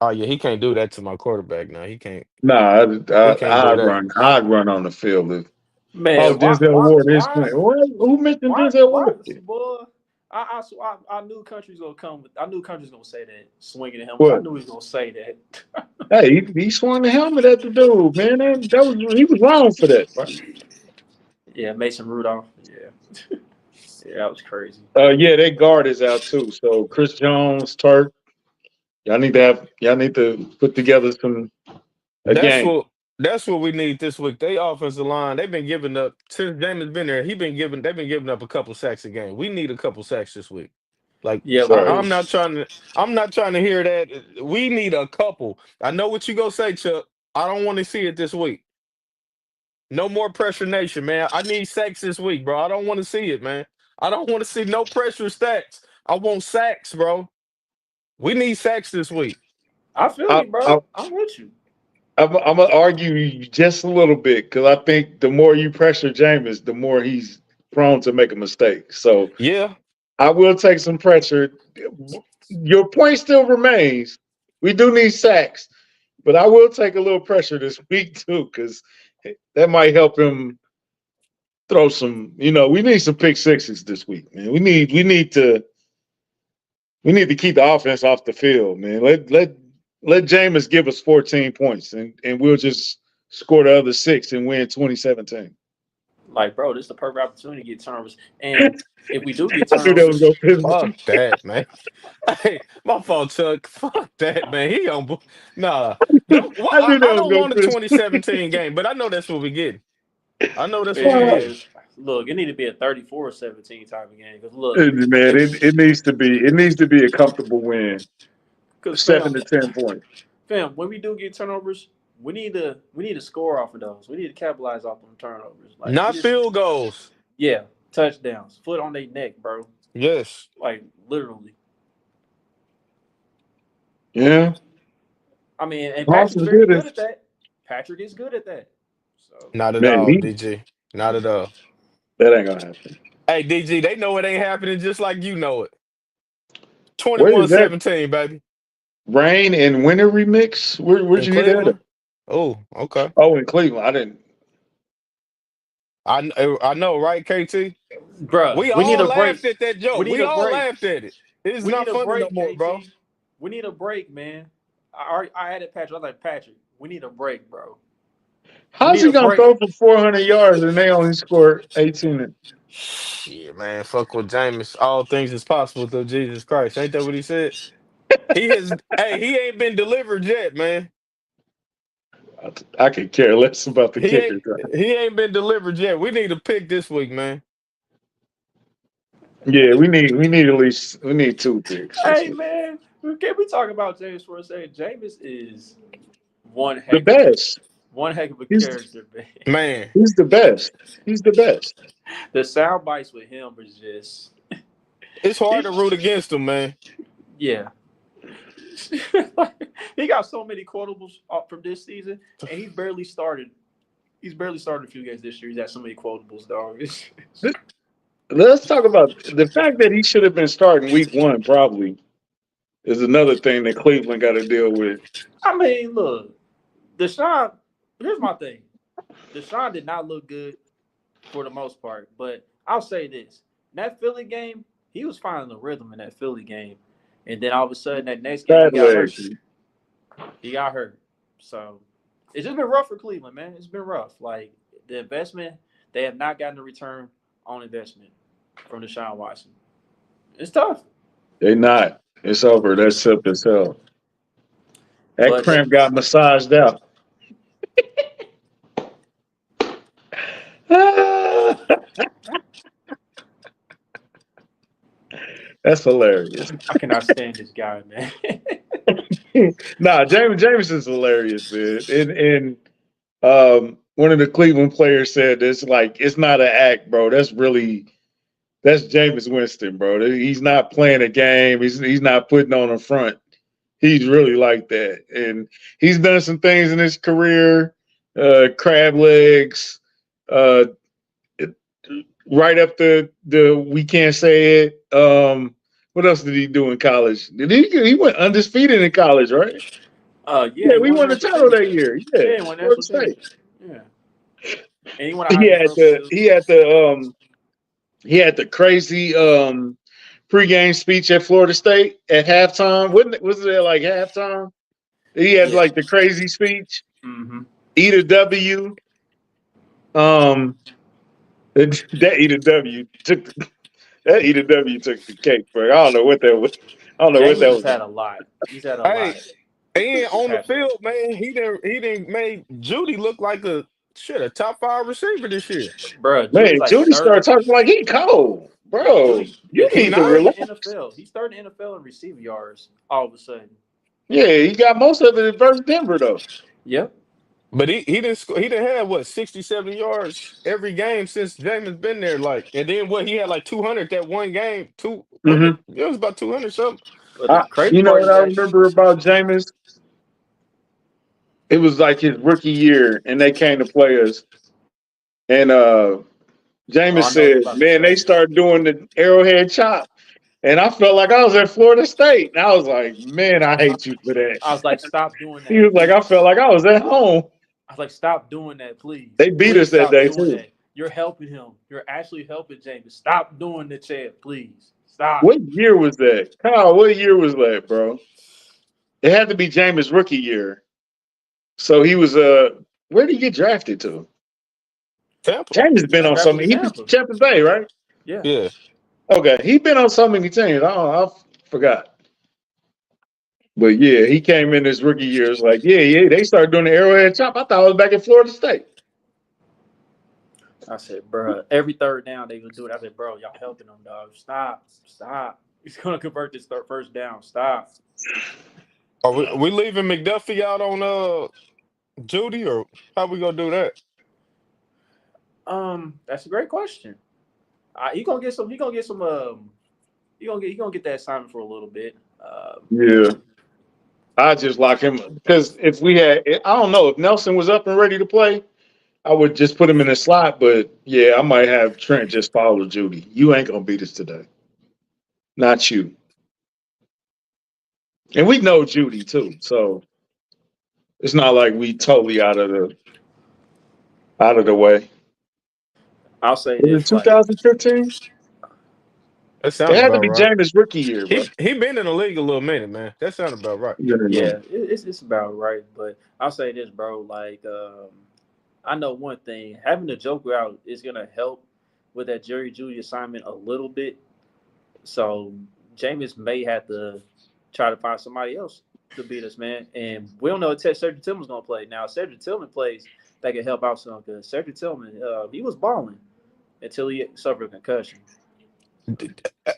Oh yeah, he can't do that to my quarterback now. He can't. Nah, He can't do I'd that. run. I'd run on the field if. Oh, Man, Denzel Ward is playing. Who mentioned Denzel why, Ward? boy? I knew country's gonna come. I knew country's gonna say that swinging the helmets. I What? knew he was gonna say that. Hey, he swung the helmet at the dude, man. He was wrong for that, bro. Yeah, Mason Rudolph. Yeah, yeah, that was crazy. Yeah, their guard is out too. So Chris Jones, Turk, y'all need to put together a That's game. what that's what we need this week. They offensive line, they've been giving up since Jameis been there. They've been giving up a couple sacks a game. We need a couple sacks this week. Like Yeah, we Sorry. do. I'm not trying to hear that. We need a couple. I know what you gonna say, Chuck. I don't want to see it this week. No more pressure nation, man. I need sacks this week, bro. I don't want to see it, man. I don't want to see no pressure sacks. I want sacks, bro. We need sacks this week. I feel I, you, bro. I, I'm with you. I'm gonna argue you just a little bit because I think the more you pressure Jameis, the more he's prone to make a mistake. So Yeah. I will take some pressure. Your point still remains. We do need sacks, but I will take a little pressure this week too because that might help him throw some. We need some pick sixes this week, man. We need to keep the offense off the field, man. Let Jameis give us 14 points, and we'll just score the other 6 and win 2017. Like, bro, this is the perfect opportunity to get turnovers. And if we do get I knew that was turnovers, gonna piss Fuck me. that, man. Hey, my fault, Chuck. Fuck that, man. Nah. I knew that I was don't gonna want a piss me. 2017 game, but I know that's what we get. I know that's what we man, get. look, it need to be a 34-17 type of game. Because look, Man, it needs to be a comfortable win, because 7 to 10 points. fam, when we do get turnovers, we need to score off of those. We need to capitalize off them turnovers. Like we Not just field goals. yeah, touchdowns, foot on their neck, bro. Yes. Like literally. Yeah, I mean, and Patrick's Boston's very good. good at that. Patrick is good at that. So Not at Man, all, DG. Not at all. that ain't gonna happen. Hey, DG, they know it ain't happening just like you know it. Where is that 21-17, baby. rain and winter remix? Where'd In you hear that at? Cleveland. Oh, okay. Oh, in Cleveland. I didn't. I know, right, KT? bruh, We we need all a break. laughed at that We joke. need We a all break. laughed at it. It's We need not a funny no break, more, bro. KT. We need a break, man. I added Patrick. I was like, Patrick, we need a break, bro. We How's need he a gonna break. throw for 400 yards and they only scored 18? Shit, man. Fuck with Jameis. All things is possible through Jesus Christ. Ain't that what he said? He ain't been delivered yet, man. I could care less about the He ain't kickers. Right? he ain't been delivered yet. We need a pick this week, man. Yeah, we need at least 2 picks. Hey, man, can we talk about James for a second? Jameis is one The heck of best. One heck of a He's character, man. Man, he's the best. He's the best. The sound bites with him is just it's hard to root against him, man. yeah. He got so many quotables from this season, and he's barely started. He's barely started a few games this year. He's had so many quotables, dog. Let's talk about the fact that he should have been starting week 1. Probably is another thing that Cleveland got to deal with. I mean, look, Deshaun. Here's my thing. Deshaun did not look good for the most part, but I'll say this: that Philly game, he was finding the rhythm in that Philly game, and then all of a sudden that next game he got hurt. He got hurt, so it's just been rough for Cleveland, man. It's been rough. Like the investment, they have not gotten a return on investment from Deshaun Watson. It's tough. They not. It's over. That's simple as hell. That But cramp got massaged out. That's hilarious. I cannot stand this guy, man. Nah, Jameis is hilarious, man. And one of the Cleveland players said this, like, it's not an act, bro. That's Jameis Winston, bro. He's not playing a game. He's not putting on a front. He's really like that. And he's done some things in his career, crab legs, right up the we can't say it. What else did he do in college? He went undefeated in college, right? Yeah, we won the title that year. Yeah, he won national championship. Yeah, and he won. He had the crazy pregame speech at Florida State at halftime. Was it like halftime? He had like the crazy speech. Mm-hmm. Eat a W. That Eat a W took the cake, bro. I don't know what that was. He's had a lot. He's had a lot. And on the field, man, he didn't made Judy look like a top 5 receiver this year. Bro, man, Judy started talking like he cold. Bro, you need to relax. NFL. He started in the NFL in receiving yards all of a sudden. Yeah, he got most of it versus Denver though. Yep. But he didn't have what 60-70 yards every game since Jameis been there, like, and then he had like 200 that one game. It was about 200 something. You know what I remember about Jameis? It was like his rookie year, and they came to play us. And Jameis said, "Man, they started doing the arrowhead chop." And I felt like I was at Florida State. And I was like, man, I hate you for that. I was like, stop doing that. He was like, I felt like I was at home. I was like, stop doing that, please. They beat us that day, too. That. You're helping him. You're actually helping Jameis. Stop doing the chant, please. Stop. What year was that? Kyle, what year was that, bro? It had to be Jameis' rookie year. So he was, where did he get drafted to? Tampa. Jameis been on so many. He was Tampa Bay, right? Yeah. Yeah. Okay, he's been on so many teams. I forgot. But yeah, he came in his rookie year. It's like, yeah, they started doing the arrowhead chop. I thought I was back at Florida State. I said, bro, every third down they would do it. I said, bro, y'all helping them, dog. Stop. He's gonna convert this first down. Stop. Are we leaving McDuffie out on Judy, or how we gonna do that? That's a great question. He gonna get some. He gonna get that assignment for a little bit. Yeah, I just lock him because if we had, I don't know if Nelson was up and ready to play, I would just put him in the slot. But yeah, I might have Trent just follow Judy. You ain't gonna beat us today, not you. And we know Judy too, so it's not like we totally out of the way. I'll say this. 2015. That sounds it had to be right. Jameis' rookie year, bro. He been in the league a little minute, man. That sounds about right. Yeah, it's about right. But I'll say this, bro. Like, I know one thing: having the Joker out is gonna help with that Jerry Jeudy assignment a little bit. So Jameis may have to try to find somebody else to beat us, man. And we don't know if Cedric Tillman's gonna play. Now, if Cedric Tillman plays, that can help out some because Cedric Tillman, he was balling until he suffered a concussion.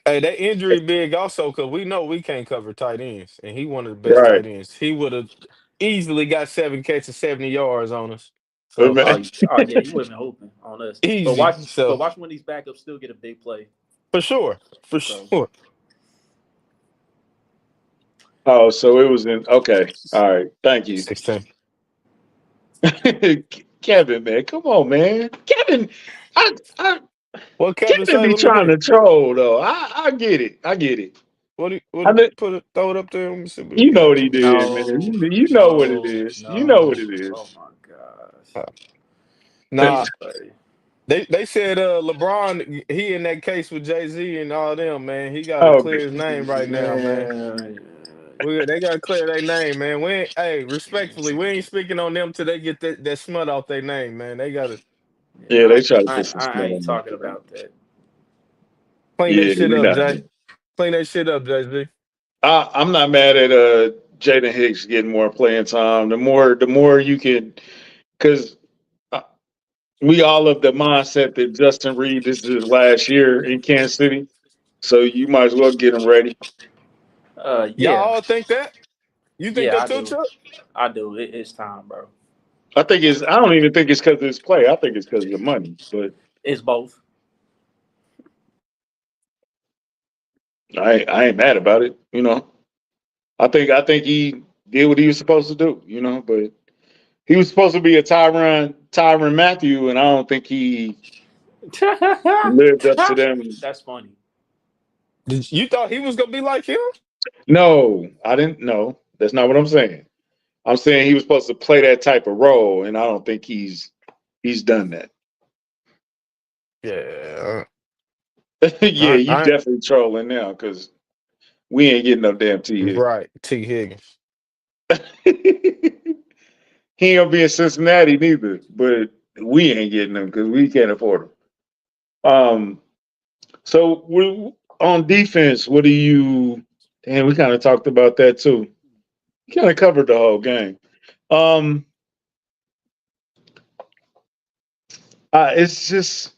Hey, that injury big also because we know we can't cover tight ends, and he one of the best tight ends. He would have easily got 7 catches, 70 yards on us. But So Oh, man, yeah, he would have been hoping on us. But easy. watch, So when these backups still get a big play. for sure, for So sure. oh, so it was in. Okay, all right. Thank you, 16. Kevin. Man, come on, man. Kevin, I What Kevin Kevin say? be Let me trying hear. to troll though. I get it. I get it. What I he know, put it, throw it up there? Let me see what he you know got. what he did, man. no, You know what it no, is. You know what no. it Oh is. my gosh, Uh, ain't Nah, nobody. they said LeBron he in that case with Jay-Z and all them, man. He got to Okay. clear his name right now, man. Man, They got to clear their name, man. Hey, respectfully, we ain't speaking on them till they get that smut off their name, man. They got to Yeah, they try to put some I smell ain't on that. talking about that. clean that Yeah, shit we up, not. Jay. Clean that shit up, Jay-Z. I'm not mad at Jaden Hicks getting more playing time. The more you can, because we all of the mindset that Justin Reed this is his last year in Kansas City, so you might as well get him ready. Y'all Yeah, all think that? You think yeah, that I too, do. Chuck? I do. It's time, bro. I think it's. I don't even think it's because of his play. I think it's because of the money. But It's both. I ain't mad about it. I think he did what he was supposed to do. But he was supposed to be a Tyron Matthew, and I don't think he lived up to them. That's funny. You thought he was gonna be like him? No, I didn't. No, that's not what I'm saying. I'm saying he was supposed to play that type of role, and I don't think he's done that. Yeah. Yeah, you I definitely trolling now because we ain't getting no damn T right. T. Higgins. Higgins. He ain't gonna be in Cincinnati neither, but we ain't getting him because we can't afford him. So on defense, what do you? Damn, we kind of talked about that too. We kind of covered the whole game. Um, it's just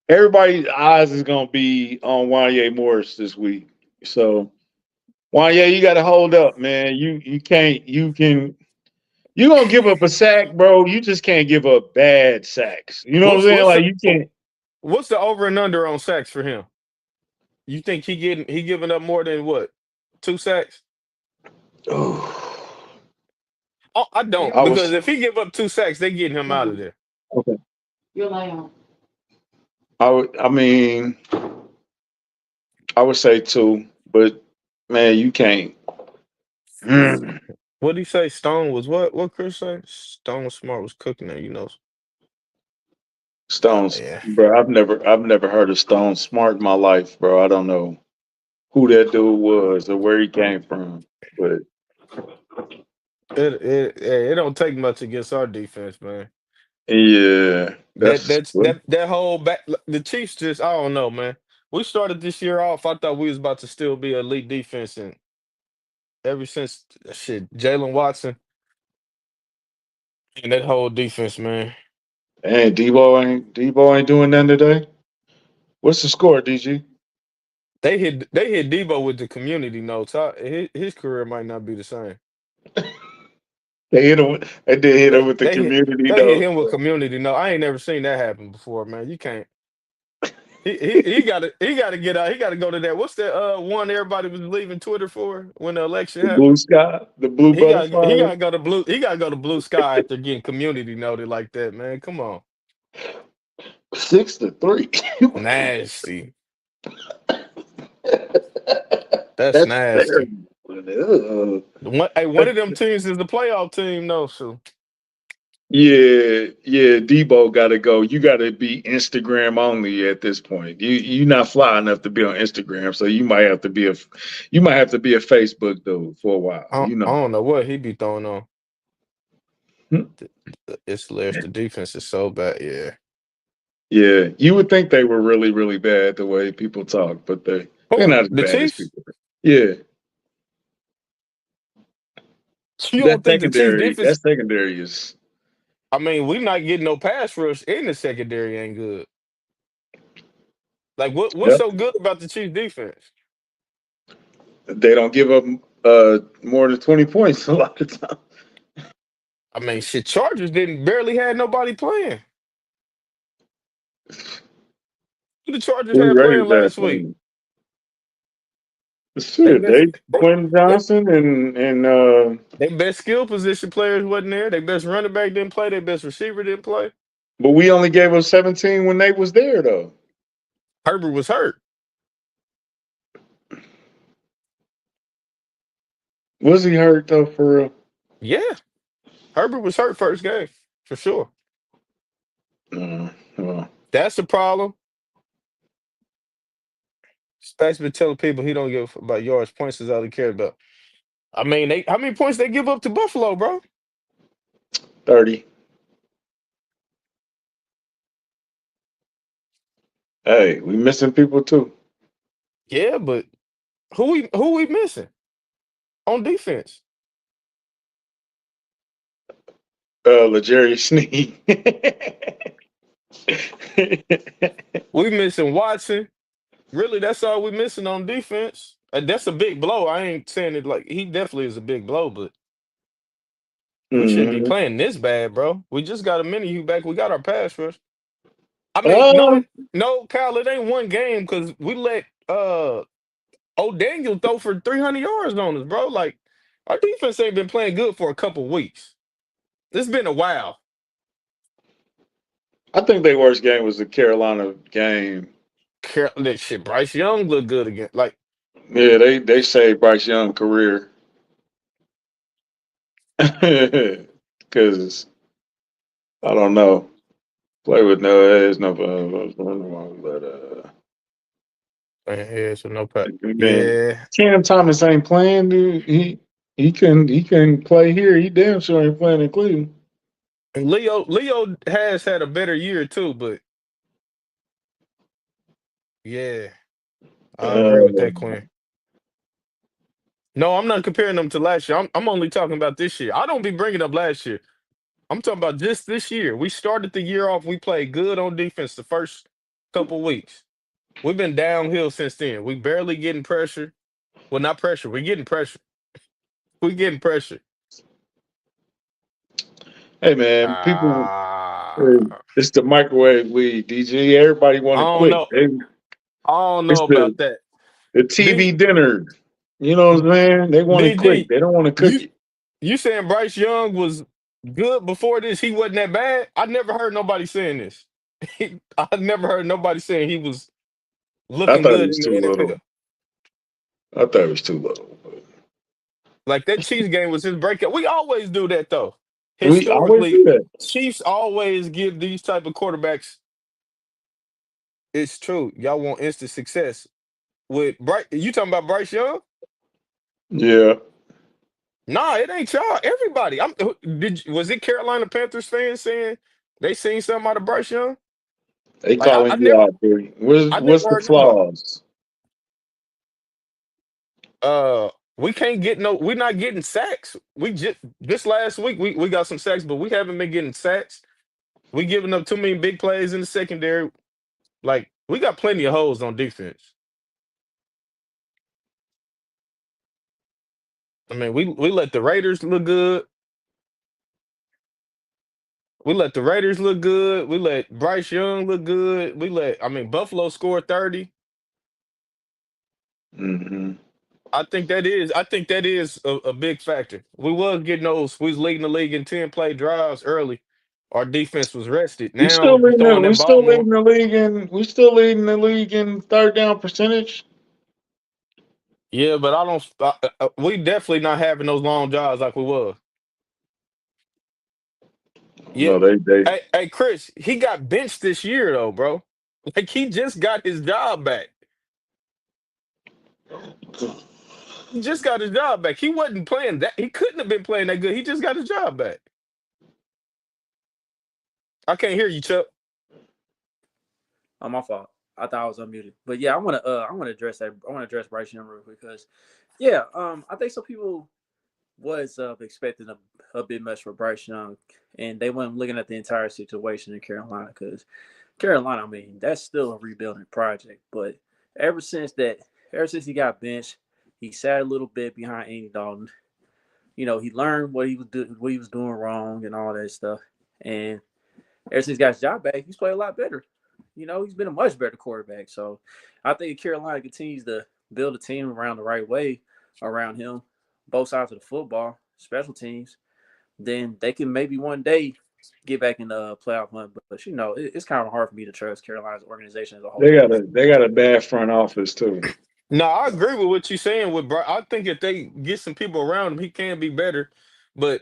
everybody's eyes is gonna be on Wanye Morris this week. So Wanye, you got to hold up, man. You can't. You gonna give up a sack, bro. You just can't give up bad sacks. You know what I'm What's saying? what's Like the you can't. what's the over and under on sacks for him? You think he giving up more than what? 2 sacks? Oh, Oh, I don't I because was if he give up 2 sacks, they getting him out of there. okay. I mean, I would say two, but man, you can't. Mm. What did he say? Stone was what? What Chris say? Stone Smart was cooking there, you know. Stone's, Yeah. bro. I've never heard of Stone Smart in my life, bro. I don't know who that dude was or where he came from, but It don't take much against our defense, man. yeah, That whole back the Chiefs just I don't know, man. We started this year off. I thought we was about to still be elite defense, and ever since shit, Jalen Watson and that whole defense, man. and Debo ain't doing nothing today. What's the score, DG? They hit Debo with the community notes. His career might not be the same. They hit him. They did hit him They with the they hit community they hit though. him with community note. I ain't never seen that happen before, man. You can't. He gotta get out. He gotta go to that. What's that one everybody was leaving Twitter for when the election The blue happened? sky, the blue He butterfly. gotta go to blue. He gotta go to Blue Sky after getting community noted like that, man. Come on, 6-3. nasty. That's That's nasty. terrible. Ugh. One of them teams is the playoff team, though. So Yeah. Debo got to go. You got to be Instagram only at this point. You not fly enough to be on Instagram, so you might have to be a Facebook dude for a while. I don't know what he be throwing on. Hmm. It's hilarious. The defense is so bad. Yeah. Yeah, you would think they were really, really bad the way people talk, but they're Who? not as The bad as Chiefs? people. Yeah, You that don't think the Chiefs secondary, that defense? secondary is. I mean, we not getting no pass rush, and the secondary ain't good. Like what's Yep. so good about the Chiefs defense? They don't give up. more than 20 points a lot of time. I mean, shit, Chargers didn't barely had nobody playing. Who the Chargers We had playing raised that last week? thing. They Shit, best they Quentin they, Johnson and they best skill position players wasn't there. Their best running back didn't play. Their best receiver didn't play. but we only gave up 17 when they was there though. Herbert was hurt. Was he hurt though for real? Yeah, Herbert was hurt first game for sure. Well, That's the problem. Spags been telling people he don't give about yards, points is all he cares about. I mean, how many points they give up to Buffalo, bro? 30. Hey, we missing people too. Yeah, but who we missing on defense? L'Jarius Sneed. We missing Watson. Really, that's all we missing on defense. That's a big blow. I ain't saying it like he definitely is a big blow, but we shouldn't be Mhm. playing this bad, bro. We just got a mini you back. We got our pass rush. I mean, Oh, no, Kyle, it ain't one game because we let O'Daniel throw for 300 yards on us, bro. Like our defense ain't been playing good for a couple weeks. It's been a while. I think their worst game was the Carolina game. That shit, Bryce Young look good again. Like, Yeah, they saved Bryce Young's career. Because I don't know. Play with no heads, no but yeah, so no pat. man, Yeah, Cam Thomas ain't playing, dude. He can play here. He damn sure ain't playing in Cleveland. and Leo has had a better year too, but yeah, I agree with that, Uh, Quinn. No, I'm not comparing them to last year. I'm only talking about this year. I don't be bringing up last year. I'm talking about just this year. We started the year off. We played good on defense the first couple weeks. We've been downhill since then. We barely getting pressure. Well, not pressure. We're getting pressure. We're getting pressure. hey man, people, Ah, it's the microwave league, DG. Everybody want I it don't quick. know. I don't It's know about that. the D, TV dinner. You know what I'm saying? They want it quick. DG, They don't want to cook you it. you saying Bryce Young was good before this? He wasn't that bad. I never heard nobody saying this. I never heard nobody saying he was I looking thought it good was in the too little. NFL. I thought it was too little. But Like that Chiefs game was his breakout. We always do that though. we always Historically, do that. Chiefs always give these type of quarterbacks. It's true. Y'all want instant success with Bryce. You talking about Bryce Young? Yeah. Nah, it ain't y'all. Everybody. Was it Carolina Panthers fans saying they seen something out of Bryce Young? They Like calling you out, dude. I What's never the heard nobody. flaws? We can't get no. We're not getting sacks. We just this last week we got some sacks, but we haven't been getting sacks. We giving up too many big plays in the secondary. Like we got plenty of holes on defense. I mean, we let the Raiders look good. We let the Raiders look good. We let Bryce Young look good. Buffalo scored 30. Hmm. I think that is a big factor. We was getting those. We was leading the league in 10 play drives early. Our defense was rested. Now we throwing We that ball still more. leading the league in third down percentage. Yeah, but I don't. We definitely not having those long drives like we was. Yeah. No, they Hey, Chris, he got benched this year though, bro. Like he just got his job back. He just got his job back. He wasn't playing that. He couldn't have been playing that good. He just got his job back. I can't hear you, Chuck. Oh, my fault. I thought I was unmuted. But yeah, I want to address that. I want to address Bryce Young real quick because I think some people was expecting a bit much for Bryce Young, and they weren't looking at the entire situation in Carolina because Carolina, I mean, that's still a rebuilding project. But ever since he got benched, He sat a little bit behind Andy Dalton. He learned what he was doing wrong and all that stuff. And ever since he got his job back, he's played a lot better. He's been a much better quarterback. So I think if Carolina continues to build a team around the right way around him, both sides of the football, special teams, then they can maybe one day get back in the playoff hunt. But it's kind of hard for me to trust Carolina's organization as a whole. They got a bad front office too. No, I agree with what you're saying with Bryce. I think if they get some people around him, he can be better. But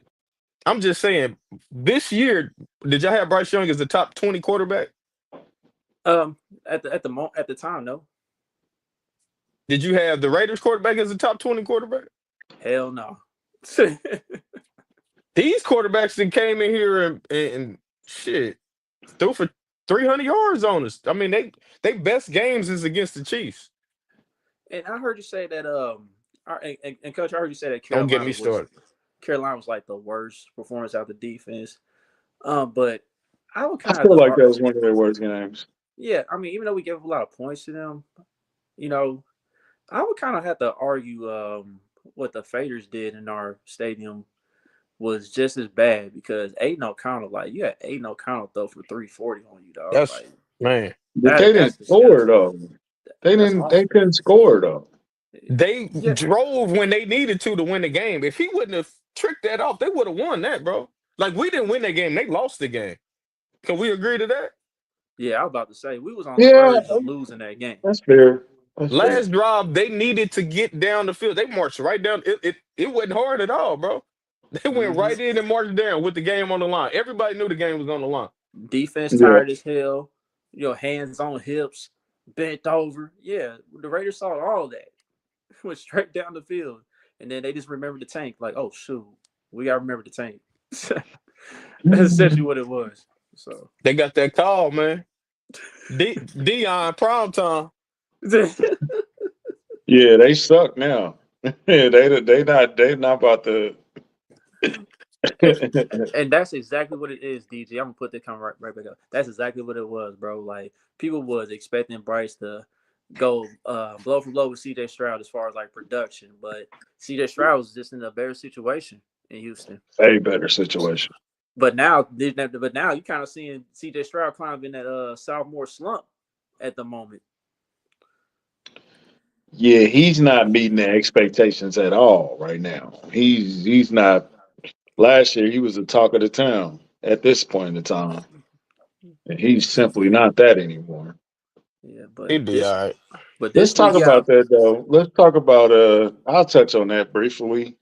I'm just saying, this year, did y'all have Bryce Young as the top 20 quarterback? At the time, no. Did you have the Raiders quarterback as the top 20 quarterback? Hell no. These quarterbacks that came in here and shit threw for 300 yards on us. I mean, they best games is against the Chiefs. And I heard you say that and Coach, I heard you say that Don't get me started. Carolina was like the worst performance out of the defense. But I would I kind feel of like that was one of their worst games. Yeah, I mean, even though we gave a lot of points to them, I would kind of have to argue what the Faders did in our stadium was just as bad because Aiden O'Connell, you had Aiden O'Connell throw for 340 on you, dog. That's man. But they didn't score though. They couldn't score though. They drove when they needed to win the game. If he wouldn't have tricked that off, they would have won that, bro. We didn't win that game. They lost the game. Can we agree to that? Yeah, I was about to say we was on the verge of losing that game. That's fair. Last drive, they needed to get down the field. They marched right down. It wasn't hard at all, bro. They went right in and marched down with the game on the line. Everybody knew the game was on the line. Defense tired as hell. Hands on hips, bent over. Yeah, the Raiders saw all that. Went straight down the field. And then they just remembered the tank. Oh, shoot. We got to remember the tank. That's essentially what it was. So they got that call, man. Dion prime time. Yeah, they suck now. they not about to. And that's exactly what it is, DG. I'm gonna put that comment right back up. That's exactly what it was, bro. People was expecting Bryce to go blow for blow with CJ Stroud as far as production, but CJ Stroud was just in a better situation in Houston. A better situation. But now you kind of seeing CJ Stroud climbing that sophomore slump at the moment. Yeah, he's not meeting the expectations at all right now. He's not. Last year, he was the talk of the town at this point in time, and he's simply not that anymore. Yeah, but he'd be all right. But let's talk about that though. Let's talk about. I'll touch on that briefly.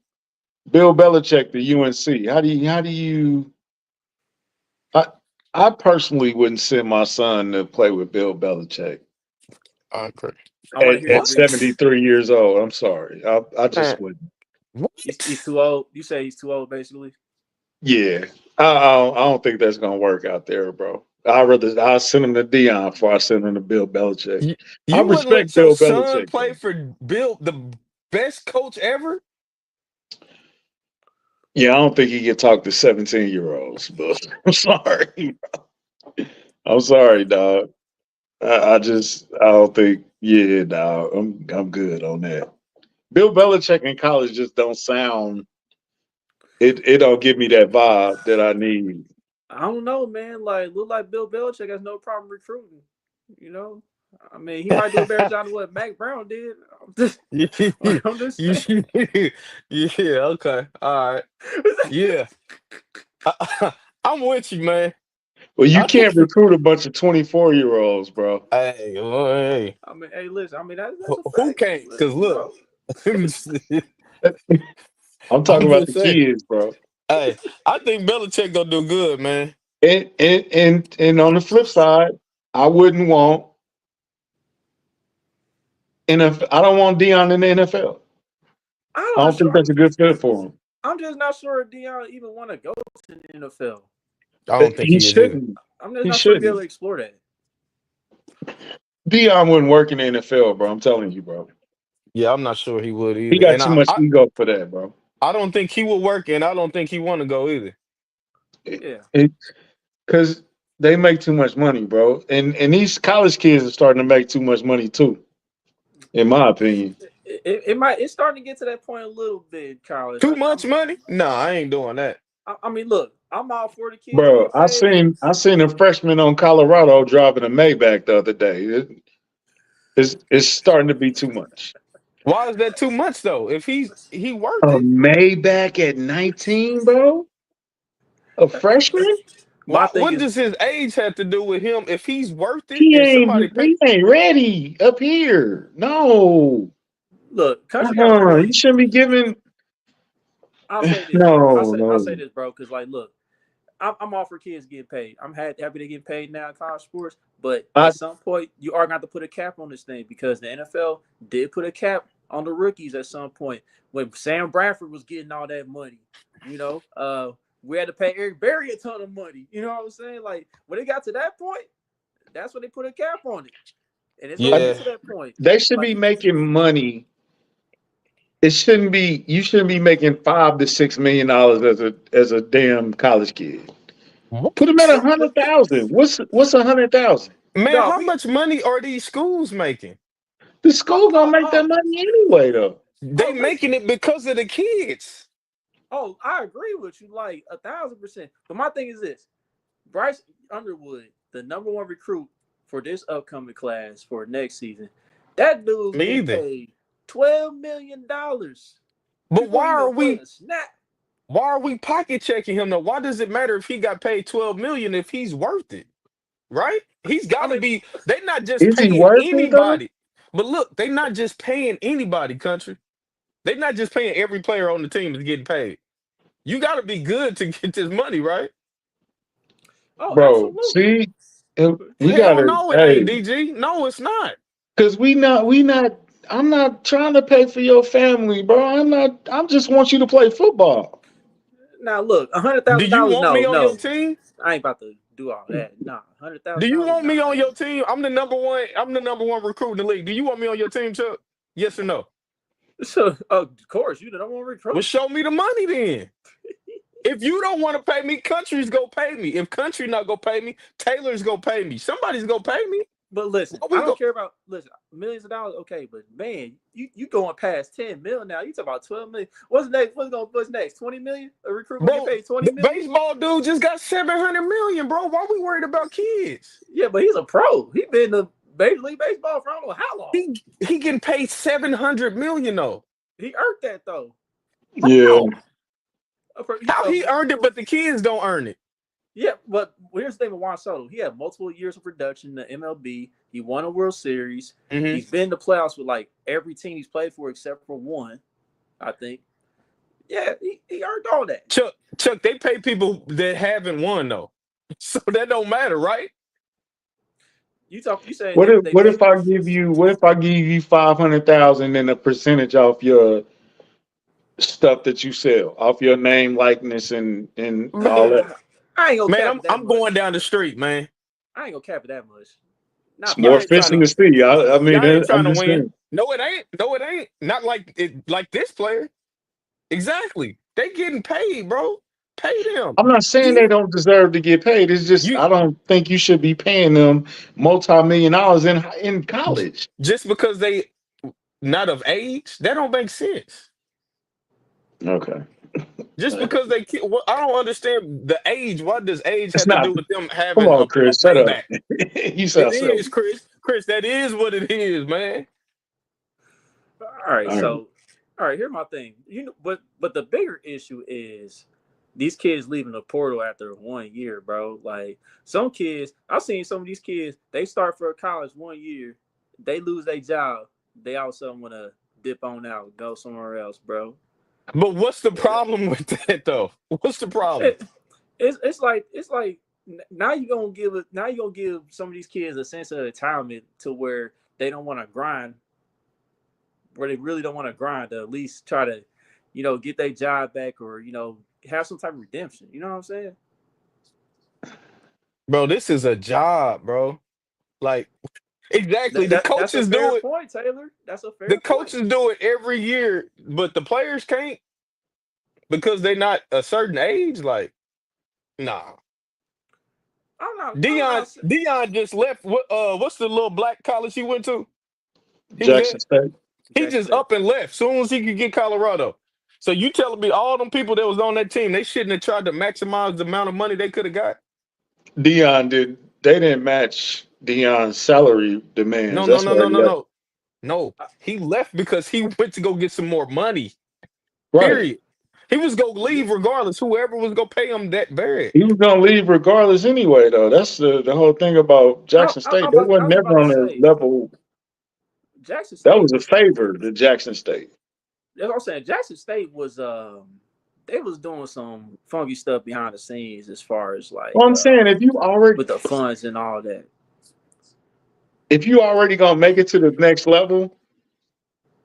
Bill Belichick, the UNC. How do you? I personally wouldn't send my son to play with Bill Belichick. I agree. At 73 years old, I'm sorry. I just wouldn't. He's too old. You say he's too old, basically. Yeah, I don't think that's gonna work out there, bro. I'll send him to Dion before I send him to Bill Belichick. You wouldn't let Bill your son Belichick play for Bill, the best coach ever. Yeah, I don't think he can talk to 17-year-olds, but I'm sorry. I'm sorry, dog. I don't think. Yeah, dog. I'm good on that. Bill Belichick in college just don't sound. It don't give me that vibe that I need. I don't know, man. Look like Bill Belichick has no problem recruiting. I mean, he might do a better job than what Mac Brown did. I'm just yeah, okay. All right. Yeah. I'm with you, man. Well, you can't recruit a bunch of 24-year-olds, bro. Hey. I mean, hey, listen. I mean, that's who can't? Because look. I'm talking about the kids, bro. Hey, I think Belichick gonna do good, man. And on the flip side, I wouldn't want NFL. I don't want Dion in the NFL. I don't think that's a good fit for him. I'm just not sure if Dion even want to go to the NFL. I don't think he shouldn't. I'm just not sure to be able to explore that. Dion wouldn't work in the NFL, bro. I'm telling you, bro. Yeah, I'm not sure he would either. He got too much ego for that, bro. I don't think he would work, and I don't think he want to go either. Yeah, because they make too much money, bro, and these college kids are starting to make too much money too, in my opinion. it's starting to get to that point a little bit, college. Too much money? Nah, I ain't doing that. I mean, look, I'm all for the kids Bro, getting paid. I seen a freshman on Colorado driving a Maybach the other day. It's starting to be too much. Why is that too much though? If he A worth it, Maybach at 19, bro? A freshman? My why? thing What is, does his age have to do with him? If he's worth it He and somebody pay, ain't ready up here. No. look, country got a You point. shouldn't be giving. I'll say this. No, I'll say no. this, bro, because like, look, I'm all for kids getting paid. I'm happy they get paid now in college sports, but I at some point, you are going to have to put a cap on this thing because the NFL did put a cap on the rookies at some point when Sam Bradford was getting all that money. You know, we had to pay Eric Berry a ton of money. You know what I'm saying? Like when it got to that point, that's when they put a cap on it, and it's going to yeah. get to that point. They should Like, be making money. It shouldn't be. You shouldn't be making $5 to $6 million as a damn college kid. Put them at What? 100,000. What's 100,000? Man, no, how much money are these schools making? The school gonna make that money anyway, though. They listen. making it because of the kids. Oh, I agree with you, like 1,000%. But my thing is this: Bryce Underwood, the number one recruit for this upcoming class for next season, that dude's Me getting either. paid $12 million But before he even playing a snap. why are we pocket checking him though? Why does it matter if he got paid 12 million if he's worth it? Right? He's I got to mean, be. They're not just Is he paying worth it though? anybody. But look, they're not just paying anybody, country. They're not just paying every player on the team is getting paid. You got to be good to get this money, right? oh, Bro, absolutely. see, we Hell gotta, no, it ain't, hey, DG. No, it's not. because we not, I'm not trying to pay for your family, bro. I just want you to play football. Now look, hundred Do thousand you dollars. want No, me on your no, team? I ain't about to do all that. Nah, hundred Do thousand you dollars. want me Nah. on your team? I'm the number one. I'm the number one recruit in the league. Do you want me on your team, Chuck? Yes or no? So, of course, you don't want to Well, recruit. show me the money then. If you don't want to pay me, country's go pay me. If country not go pay me, Taylor's go pay me. Somebody's go pay me. But listen, What I we don't go? care about millions of dollars. Okay, but man, you going past 10 mil now. You talk about 12 million. What's next? What's next? 20 million? A recruit gonna get Bro, paid 20 the million? baseball dude just got 700 million, bro. Why we worried about kids? Yeah, but he's a pro. He been in Major League Baseball for I don't know how long. He getting paid 700 million though. He earned that though. Yeah, How? How he earned it, but the kids don't earn it. Yeah, but here's the thing with Juan Soto. He had multiple years of production in the MLB. He won a World Series. Mm-hmm. He's been in the playoffs with like every team he's played for except for one, I think. Yeah, he earned all that. Chuck, they pay people that haven't won though, so that don't matter, right? You saying they what pay? if I give you 500,000 and a percentage off your stuff that you sell, off your name, likeness, and all that? I ain't gonna Man, cap it that I'm much. going down the street, man. I ain't gonna cap it that much. It's Not Y'all more ain't trying fisting to. to see. I mean, Y'all ain't I'm trying to just win. saying. No, it ain't. No, it ain't. Not like this player. Exactly. They getting paid, bro. Pay them. I'm not saying they don't deserve to get paid. It's just You I don't think you should be paying them multi-million dollars in college. just because they not of age, that don't make sense. Okay, Just because they, well, I don't understand the age. What does age it's have to not. do with them Come having on, a Chris, shut up. Maybach? You It sound silly. is, Chris. Chris, that is what it is, man. all right. All right. So, all right. Here's my thing. But the bigger issue is these kids leaving the portal after 1 year, bro. Like some kids, I've seen some of these kids. They start for college 1 year, they lose their job. They all of a sudden want to dip on out, go somewhere else, bro. But what's the problem with that, though? What's the problem? It, it's like now you're gonna give some of these kids a sense of entitlement to where they don't want to grind, where they really don't want to grind to at least try to, get their job back or have some type of redemption. You know what I'm saying? Bro, this is a job, bro. Like, exactly. The That's a coaches fair do it. point, Taylor. That's a The fair point. coaches do it every year, but the players can't because they're not a certain age. Like, nah. I'm not. I'm Dion not. Dion just left. What's the little black college he went to? He was Jackson at State. He Jackson just State. up and left soon as he could get Colorado. So you telling me all them people that was on that team, they shouldn't have tried to maximize the amount of money they could have got? Dion did. They didn't match Dion's salary No, demands. no, That's no, why no, he no, left. no. No, he left because he went to go get some more money. Right. Period. He was gonna leave regardless. Whoever was gonna pay him that bad. He was gonna leave regardless anyway, though. That's the whole thing about Jackson State. They I wasn't was never about to on the say level. Jackson That State was a was. favor to Jackson State. That's what I'm saying. Jackson State was they was doing some funky stuff behind the scenes as far as like Well, I'm saying with the funds and all that. if you already gonna make it to the next level,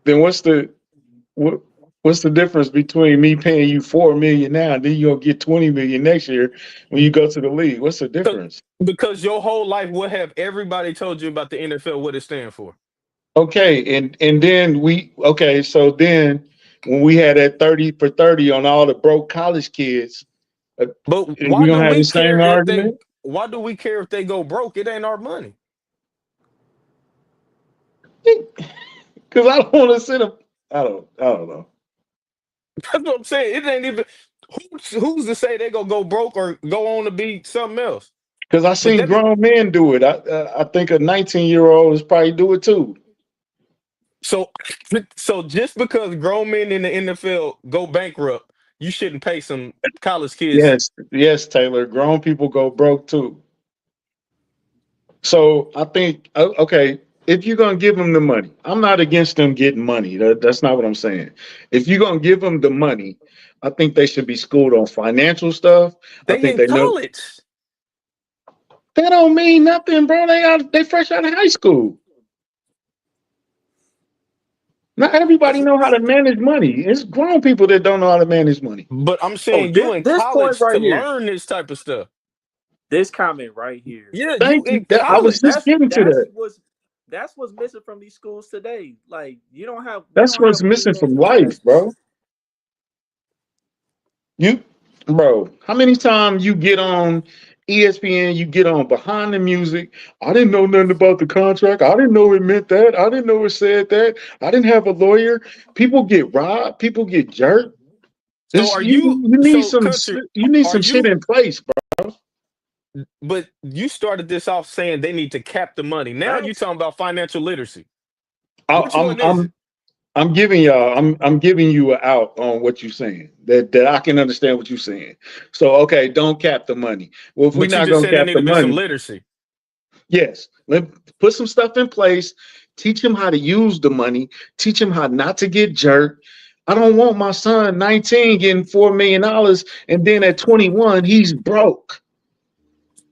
then what what's the difference between me paying you $4 million now and then you're gonna get 20 million next year when you go to the league? What's the difference? Because your whole life would have everybody told you about the NFL, what it stands for. Okay, and then so then when we had that 30 for 30 on all the broke college kids, But we gonna have the same argument? why do we care if they go broke? It ain't our money. Because I don't want to sit up. I don't know. That's what I'm saying. It ain't even who's to say they gonna go broke or go on to be something else. Because I But seen grown men do it. I think a 19-year-old is probably do it too. so just because grown men in the NFL go bankrupt, you shouldn't pay some college kids. Yes, Taylor. Grown people go broke too. So I think okay, if you're gonna give them the money, I'm not against them getting money. That's not what I'm saying. If you're gonna give them the money, I think they should be schooled on financial stuff. I They think in they know. college. That don't mean nothing, bro. They fresh out of high school. Not everybody know how to manage money. It's grown people that don't know how to manage money. But I'm Oh, saying you in this point college to right here. learn this type of stuff. This comment right here. Yeah, you Thank you. in I was college. just getting to that. That's what's missing from these schools today. Like we That's don't what's have any missing of those from life, classes. bro. How many times you get on ESPN, you get on Behind the Music? I didn't know nothing about the contract. I didn't know it meant that. I didn't know it said that. I didn't have a lawyer. People get robbed. People get jerked. So are You you need so some country? you need Are some shit you? in place, bro. But you started this off saying they need to cap the money. Now you Facts. talking about financial literacy. I, Which I'm one is I'm it? I'm giving y'all. I'm giving you an out on what you're saying. That I can understand what you're saying. So okay, don't cap the money. Well, if we're But you not just gonna said there cap need the to be some money, literacy. yes, let put some stuff in place. Teach him how to use the money. Teach him how not to get jerked. I don't want my son 19 getting $4 million and then at 21 he's broke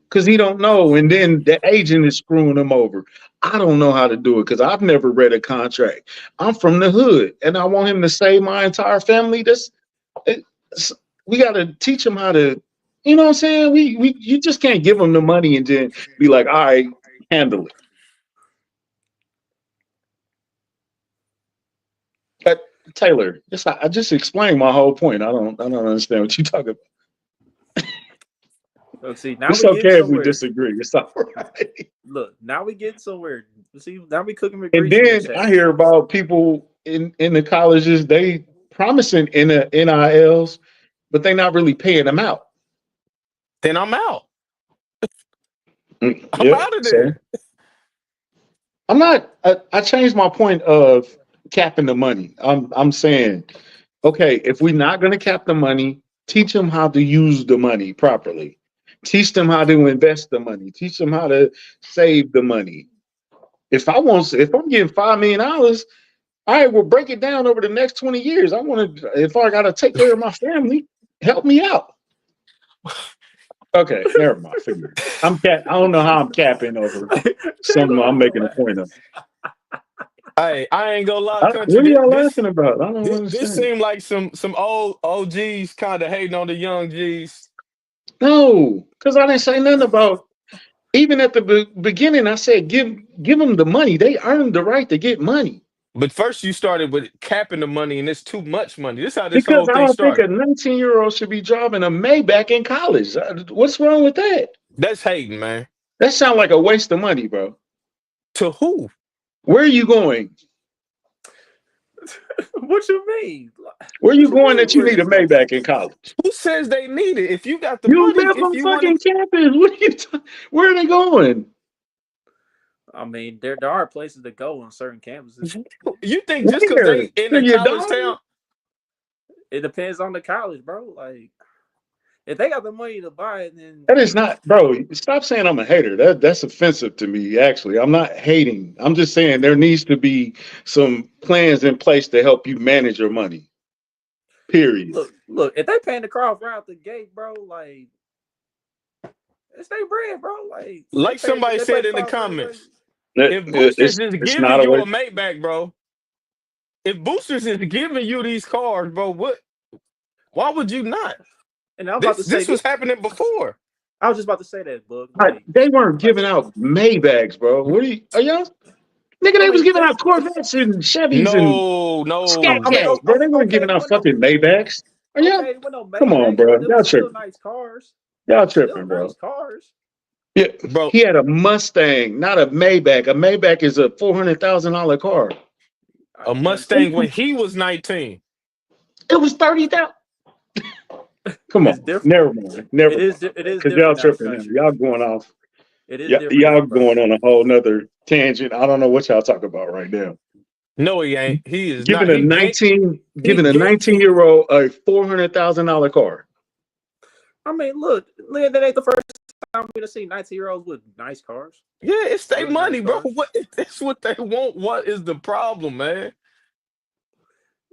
because he don't know, and then the agent is screwing him over. I don't know how to do it because I've never read a contract. I'm from the hood, and I want him to save my entire family. We got to teach him how to. You know what I'm saying? You just can't give him the money and then be like, all right, handle it. But Taylor, I just explained my whole point. I don't understand what you talking about. Look, see, now It's we getting okay if we somewhere. disagree. It's all right. Look, now we getting somewhere. See, now we cooking with And grease in this then chat. I hear about people in the colleges, they promising in the NILs, but they not really paying them out. Then I'm out. I'm Yeah. out of So there. I'm not. I changed my point of capping the money. I'm saying, okay, if we're not going to cap the money, teach them how to use the money properly. Teach them how to invest the money. Teach them how to save the money. If I'm getting $5 million, all right, well, break it down over the next 20 years. If I got to take care of my family, help me out. Okay, never mind. Figure it. I don't know how I'm capping over something I'm making a point of. Hey, I ain't gonna lie, country. What are y'all This laughing about? I don't this understand. seemed like some old OGs kind of hating on the young G's. No, because I didn't say nothing about. Even at the beginning, I said give them the money. They earned the right to get money. But first you started with capping the money, and it's too much money. This is how this Because whole I thing don't think a started. 19-year-old should be driving a Maybach in college. What's wrong with that? That's hating, man. That sounds like a waste of money, bro. To who? Where are you going? What you mean? Where you What you going mean? that you Where need a you going? Maybach in college? Who says they need it? If you got the You money, live if on you want to, fucking campus. What are you? Where are they going? I mean, there are places to go on certain campuses. you think just because Where? they in To a your college daughter? town, It depends on the college, bro. Like, if they got the money to buy it, then That is not, bro. Stop saying I'm a hater. That's offensive to me. Actually, I'm not hating. I'm just saying there needs to be some plans in place to help you manage your money. Period. look. If they paying the crowd right out the gate, bro, like it's their bread, bro. Like like somebody they pay said the in the crowd right away. comments, if Boosters is It's giving not a you way. a Maybach, bro, if Boosters is giving you these cars, bro, what? Why would you not? And I'm about to This say this was this. happening before. I was just about to say that, Bug. Like, They weren't giving out Maybachs, bro. What are y'all? Nigga, I they was mean, giving out Corvettes and Chevys and No, Scat no. I mean, Cats, bro. They weren't okay, giving it out wasn't no, fucking Maybachs. Are y'all? okay, it wasn't no Come on, Maybachs, bro. but it Y'all was still tripping. nice cars. Y'all Still tripping, nice bro. cars. Yeah, Bro, he had a Mustang, not a Maybach. A Maybach is a $400,000 car. a And Mustang when he was 19. It was 30,000. Come it's on, different. never mind, never It mind. is Because y'all different now, tripping now. country. Y'all going off. It is different now, Y'all bro. going on a whole nother tangent. I don't know what y'all talking about right now. No, he ain't. He is not. Giving a He can't. 19, He giving a can't. 19-year-old a $400,000 car. I mean, look, that ain't the first time we're gonna see 19-year-olds with nice cars. Yeah, it's their Really nice money, bro. cars. What if that's what they want? What is the problem, man?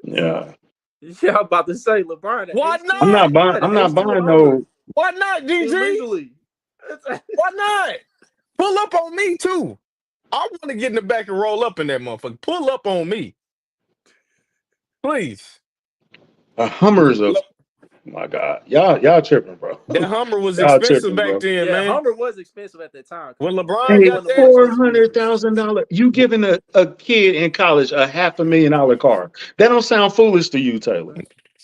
Yeah, Yeah, I'm about to say LeBron at Why 18. I'm not? not buying. At I'm not buying 200 no. Why not, DG? illegally. Why not? Pull up on me too. I want to get in the back and roll up in that motherfucker. Pull up on me, please. A Hummer's a. Look, My God, y'all tripping, bro. that Hummer was Y'all expensive tripping, back bro. then, Yeah, man. Hummer was expensive at that time. When LeBron Hey, It got wasn't that, much $400,000. expensive. You giving a kid in college a $500,000 car? That don't sound foolish to you, Taylor.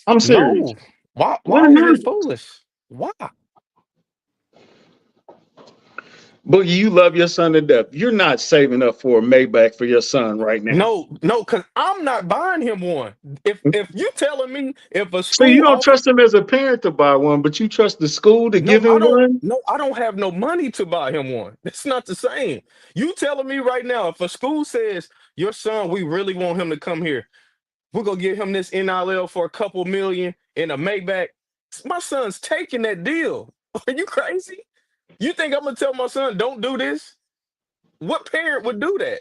I'm serious. no. Why? Why Why is not? it foolish? Why? Boogie, you love your son to death. You're not saving up for a Maybach for your son right now. No, because I'm not buying him one. If you telling me if a So you school don't offer, trust him as a parent to buy one, but you trust the school to no, give him one? I don't have no money to buy him one. It's not the same. You telling me right now, if a school says your son, we really want him to come here, we're gonna give him this NIL for a couple million in a Maybach. My son's taking that deal. Are you crazy? You think I'm gonna tell my son don't do this? What parent would do that?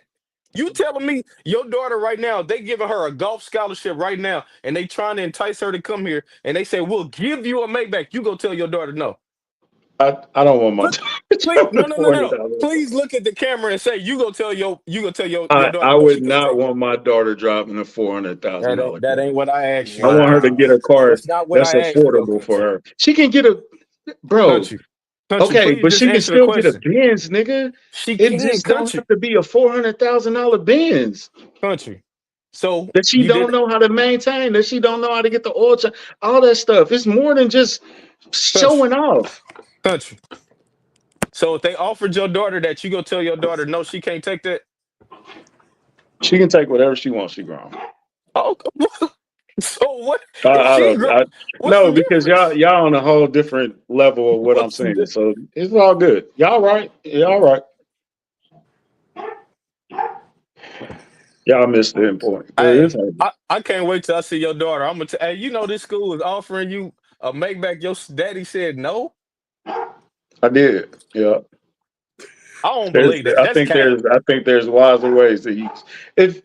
You telling me your daughter right now, they giving her a golf scholarship right now, and they trying to entice her to come here, and they say, we'll give you a Maybach. You go tell your daughter no. I don't want my Look, please, no, no, no, no. $400,000. Please look at the camera and say, you go tell your daughter I no, she would can't not take it. want my daughter driving a $400,000 That car. ain't what I asked you. I want her to get Wow. a car That's not what that's I asked you though, affordable for country. her. She can get a bro. Country. Country, Okay, please but just she can answer the still get a question. Benz, nigga. She It can, just don't country. have to be a $400,000 Benz Country. So that she you don't did know how to maintain, that she don't know how to get the oil change, all that stuff. It's more than just country. showing off. Country. So if they offered your daughter that, you go tell your daughter no, she can't take that. She can take whatever she wants. She grown. Oh, so what if I she don't. grow? What's the No, because difference? y'all on a whole different level of what I'm What's the saying. di- So it's all good. Y'all right. Y'all right. Y'all missed the point. But it's Hey, all good. I can't wait till I see your daughter. I'm gonna tell. Hey, you know this school is offering you a Maybach. Your daddy said no. I did. Yeah. I don't believe that. That's cap. I think there's wiser ways to use. If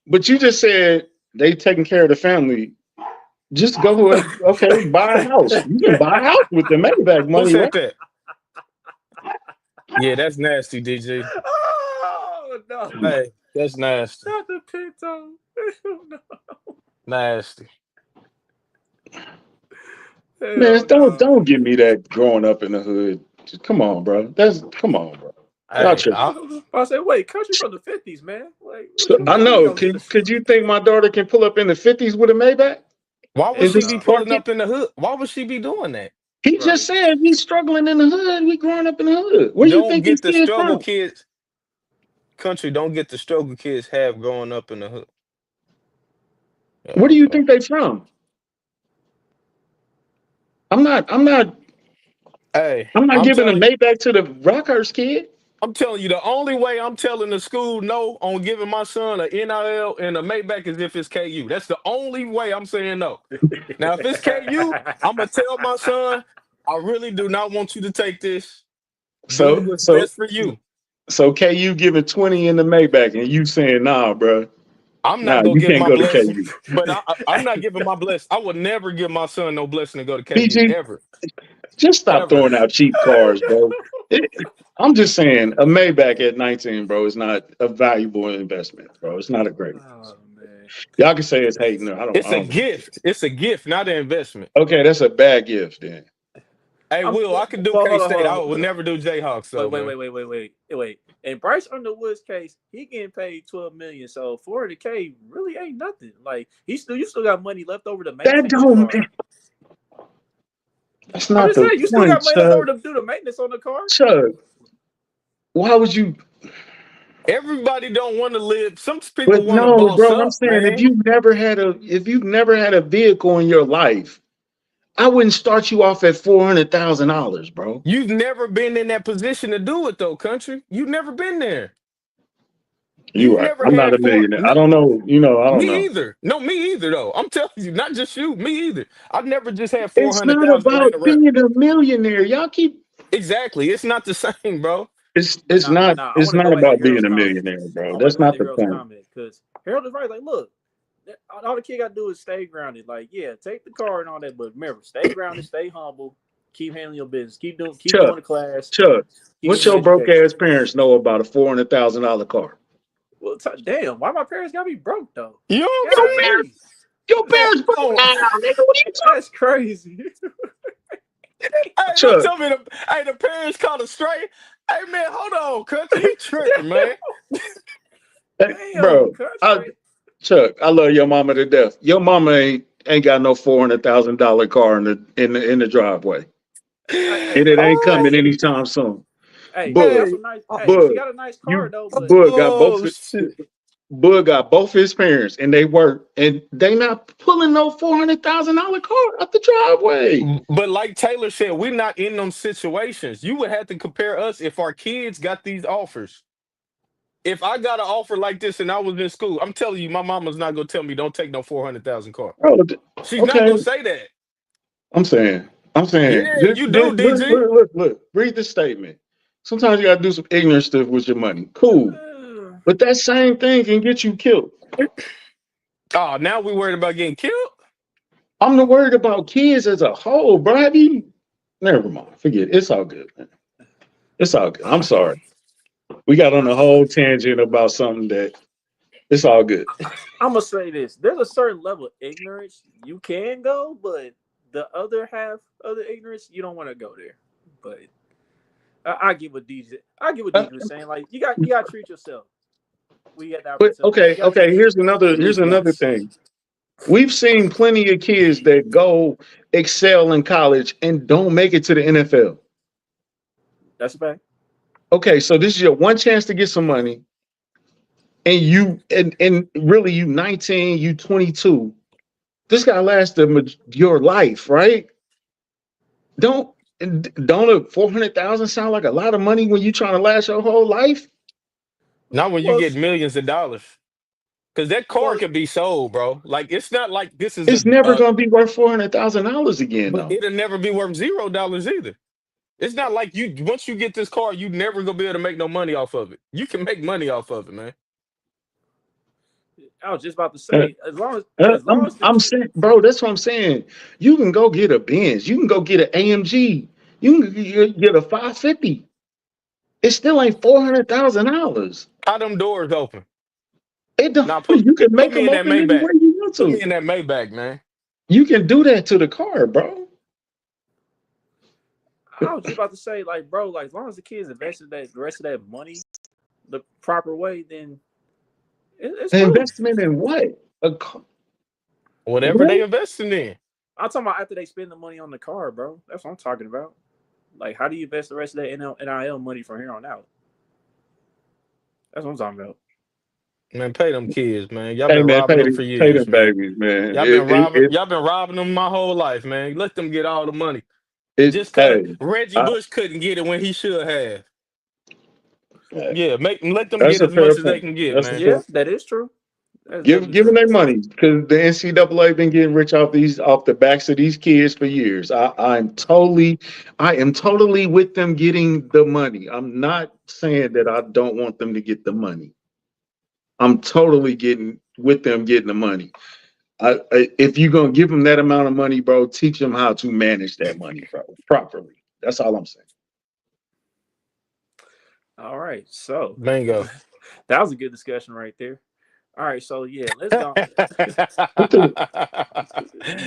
but you just said they taking care of the family. Just go okay, buy a house. You can buy a house with the Maybach Who money, said right? that? Yeah, that's nasty, DG. Oh no. Hey, that's nasty. Not the Pinto. No. Nasty. Man, Hell don't no. give me that growing up in the hood. Just, come on, bro. Come on, bro. Y'all Hey, tripping. I said, wait, country from the 50s, man. Like, what So you I mean? You know. gonna get a Could you think my daughter can pull up in the 50s with a Maybach why would and she just be no, park pulling it? up in the hood? Why would she be doing that? He just right? said he's struggling in the hood. We growing up in the hood. Where you Don't think he's get the getting struggle from? kids. Country don't get the struggle kids have growing up in the hood. Where do you Okay. think they from? I'm not. I'm not. Hey, I'm not I'm giving a telling Maybach to the Rockhurst kid. I'm telling you, the only way I'm telling the school no on giving my son a NIL and a Maybach is if it's KU. That's the only way I'm saying no. Now, if it's KU, I'm gonna tell my son, I really do not want you to take this. Do So what's so best for you. so KU giving 20 in the Maybach, and you saying nah, bro. I'm Nah, not gonna you give can't my go to blessing, KU. but I'm not giving my blessing. I would never give my son no blessing to go to KU PG, ever, just stop ever. throwing out cheap cars, bro. I'm just saying, a Maybach at 19, bro, is not a valuable investment, bro. It's not a great. Oh man. Y'all can say it's hating. I don't. I It's a don't really. gift. It's a gift, not an investment. Okay, that's a bad gift then. Hey, Will, I could do Well, K hold on, State. hold I on. would never do Jayhawks Wait, though, wait, man. wait, wait, wait, wait. In Bryce Underwood's case, he getting paid $12 million, so 400K really ain't nothing. Like you still got money left over to That maintain the don't. car. That's I'm not just the saying, you still point, got money left over Chuck. to do the maintenance on the car. Chuck, why would you? Everybody don't want to live. Some people But want to no, boss bro. I'm up, saying man. if you've never had a vehicle in your life, I wouldn't start you off at $400,000, bro. You've never been in that position to do it, though, country. You've never been there. You You've right. never I'm not had a millionaire. I don't know. I don't me know. either. No, me either, though. I'm telling you, not just you, me either. I've never just had four It's hundred not thousand about laying around. being a millionaire. Y'all keep. Exactly, it's not the same, bro. It's But it's nah, but not nah. I it's want to go not back to about being Harold's a comment. millionaire, I bro. want to That's go back not to the Harold's point. comment because Harold is right. Like, look, all the kid got to do is stay grounded. Like, yeah, take the car and all that, but remember, stay grounded, stay humble, keep handling your business, keep Chuck, going to class, Chuck, keep what getting your your broke education. ass parents know about a $400,000 car? Well, damn, why my parents got me broke though? You know what I'm Your saying? parents, Golly, your Man, parents broke come on. down, nigga. What are you that's crazy. Hey, don't Chuck, tell me the parents caught a stray. Hey, man, hold on, country. You tripping, man. Damn, bro, country. Chuck, I love your mama to death. Your mama ain't got no $400,000 car in the driveway, and it ain't Oh, coming Hey, anytime soon. hey, she got Bud, hey. some nice. Oh, Hey, she Bud, got a nice car you though, but Bud got both. oh, shit. Bud got both his parents, and they work, and they not pulling no $400,000 car out the driveway. But like Taylor said, we're not in them situations. You would have to compare us if our kids got these offers. If I got an offer like this and I was in school, I'm telling you, my mama's not gonna tell me don't take no 400,000 car. Bro, She's not okay, gonna say that. I'm saying, I'm saying, Yeah, you do, look, DG. look, look, look, read the statement. Sometimes you gotta do some ignorant stuff with your money. Cool. But that same thing can get you killed. Oh, now we worried about getting killed. I'm not worried about kids as a whole, bro. Have you? Never mind. Forget it. It's all good, man. It's all good. I'm sorry. We got on a whole tangent about something that it's all good. I'm gonna say this: there's a certain level of ignorance you can go, but the other half of the ignorance you don't want to go there. But I get what DJ. I get what Uh, DJ was saying. Like you got to treat yourself. We got the But opportunity. okay, You got to okay. treat Here's at another. Here's least another once. thing. We've seen plenty of kids that go excel in college and don't make it to the NFL. That's a fact. Okay, so this is your one chance to get some money, and and really you 19, you 22. This guy lasts your life, right? Don't don't a 400,000 sound like a lot of money when you trying to last your whole life? Not when you Well, get millions of dollars. Because that car well, can be sold, bro. Like it's not like this is It's never gonna be worth $400,000 again, but though. it'll never be worth $0 either. It's not like you once you get this car, you never gonna be able to make no money off of it. You can make money off of it, man. I was just about to Uh, say, as long as the I'm kid, saying, bro, that's what I'm saying. You can go get a Benz, you can go get an AMG, you can get a 550. It still ain't $400,000. How them doors open? It don't. Now You can put make me them in that open any Maybach. way you want Put me to. in that Maybach, man. You can do that to the car, bro. I was just about to say, like, bro, like as long as the kids invested the rest of that money the proper way, then it's An cool. investment in what? A car? Whatever they What? investing in. I'm talking about after they spend the money on the car, bro. That's what I'm talking about. Like, how do you invest the rest of that NIL money from here on out? That's what I'm talking about. Man, pay them kids, man. Y'all Hey been man, robbing them for pay years, them man. babies, man. Y'all been robbing them my whole life, man. Let them get all the money. Just cause Hey, Reggie I, Bush couldn't get it when he should have. hey, Yeah, let them that's get a as fair much as they point. can get, That's a man. Yeah, fair. that is true. That's definitely Give them true. their money because the NCAA been getting rich off the backs of these kids for years. I am totally with them getting the money. I'm not saying that I don't want them to get the money. I'm totally getting with them getting the money. If you're gonna give them that amount of money, bro, teach them how to manage that money, bro, properly. That's all I'm saying. All right, so Bingo. that was a good discussion right there. All right, so yeah, let's go. What the-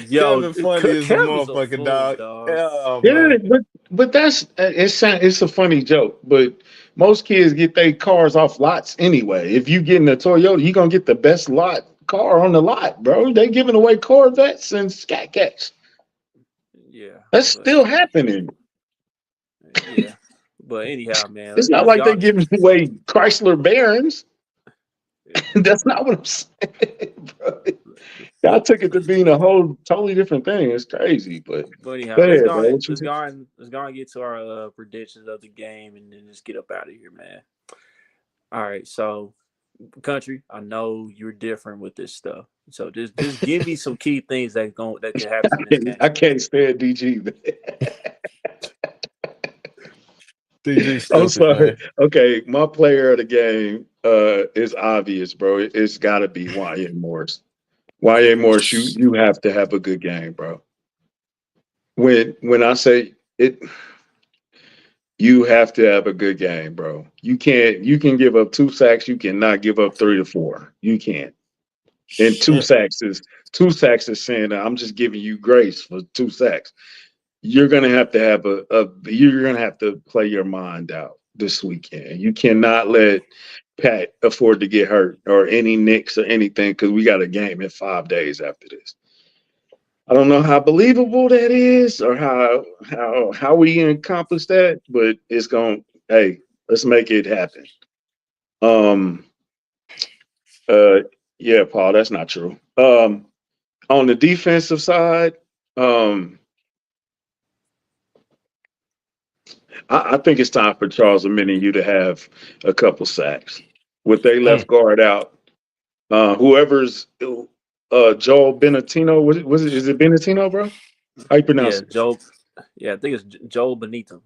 Yo, Kevin funny as a Kevin's a motherfucker, fool, dog. dog. Oh Yeah, man. but it's a funny joke. But most kids get their cars off lots anyway. If you getting a Toyota, you gonna get the best lot car on the lot, bro. They giving away Corvettes and Scat Cats. Yeah, That's but still happening. yeah, but anyhow, man, It's not let's like they go. giving away Chrysler Barons. That's not what I'm saying, bro. Y'all took it to being a whole totally different thing. It's crazy, but But anyhow, go ahead, bro. What you think? let's go and get to our predictions of the game, and then just get up out of here, man. All right, so country, I know you're different with this stuff, so just give me some key things that could happen in this game. I can't stand DG, man. DG I'm stupid, sorry. man. Okay, my player of the game is obvious, bro. It's got to be YA Morris. YA Morris, you have to have a good game, bro. When I say it, you have to have a good game, bro. You can give up 2 sacks, you cannot give up 3 to 4. You can't. And Shit. 2 sacks is saying that I'm just giving you grace for 2 sacks. You're gonna have to have you're gonna have to play your mind out this weekend. You cannot let Pat afford to get hurt or any nicks or anything because we got a game in 5 days after this. I don't know how believable that is or how we accomplish that, but it's going. Hey, let's make it happen. Um. Uh. Yeah, Paul, that's not true. On the defensive side, um, I think it's time for Charles Omenihu to have a couple sacks with their Mm. left guard out. Whoever's Joel Benatino, was it? Is it Benatino, bro? How you Yeah, pronounce it? Joe. Yeah, I think it's Joel Benito.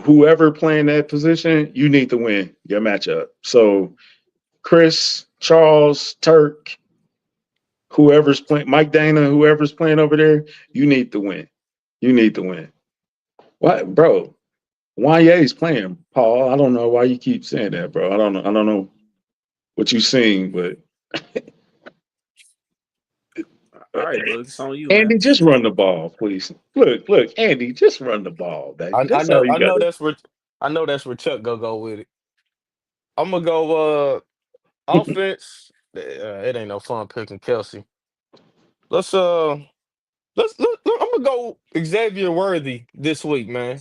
Whoever playing that position, you need to win your matchup. So Chris, Charles, Turk, whoever's playing, Mike Dana, whoever's playing over there, you need to win. You need to win. What, bro? YA's playing, Paul. I don't know why you keep saying that, bro. I don't know. I don't know what you seen, but All right, look, it's on you, man. Andy, just run the ball, please. Look, Andy, just run the ball, baby. I That's all know you got to. I know that's where Chuck go with it. I'm gonna go offense. It ain't no fun picking Kelsey. Let's I'm gonna go Xavier Worthy this week, man.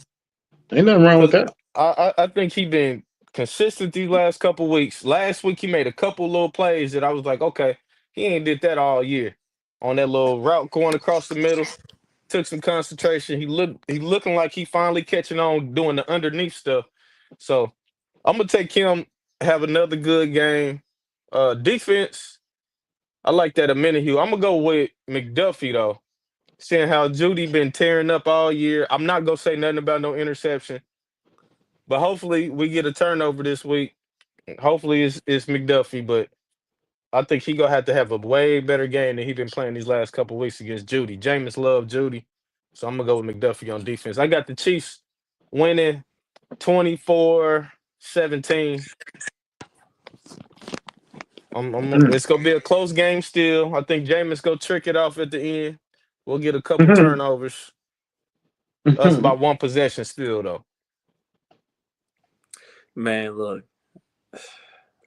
Ain't nothing wrong with Cause that. I think he been consistent these last couple weeks. Last week he made a couple little plays that I was like, okay, he ain't did that all year. On that little route going across the middle, took some concentration. He looking like he finally catching on doing the underneath stuff. So I'm gonna take him, have another good game. Defense, I like that a minute. I'm gonna go with McDuffie though. Seeing how Judy been tearing up all year. I'm not gonna say nothing about no interception, but hopefully we get a turnover this week. Hopefully it's McDuffie, but I think he gonna have to have a way better game than he been playing these last couple weeks against Judy. Jameis love Judy, so I'm gonna go with McDuffie on defense. I got the Chiefs winning 24-17. It's gonna be a close game still. I think Jameis go trick it off at the end. We'll get a couple turnovers. Us As about one possession still though. Man, look,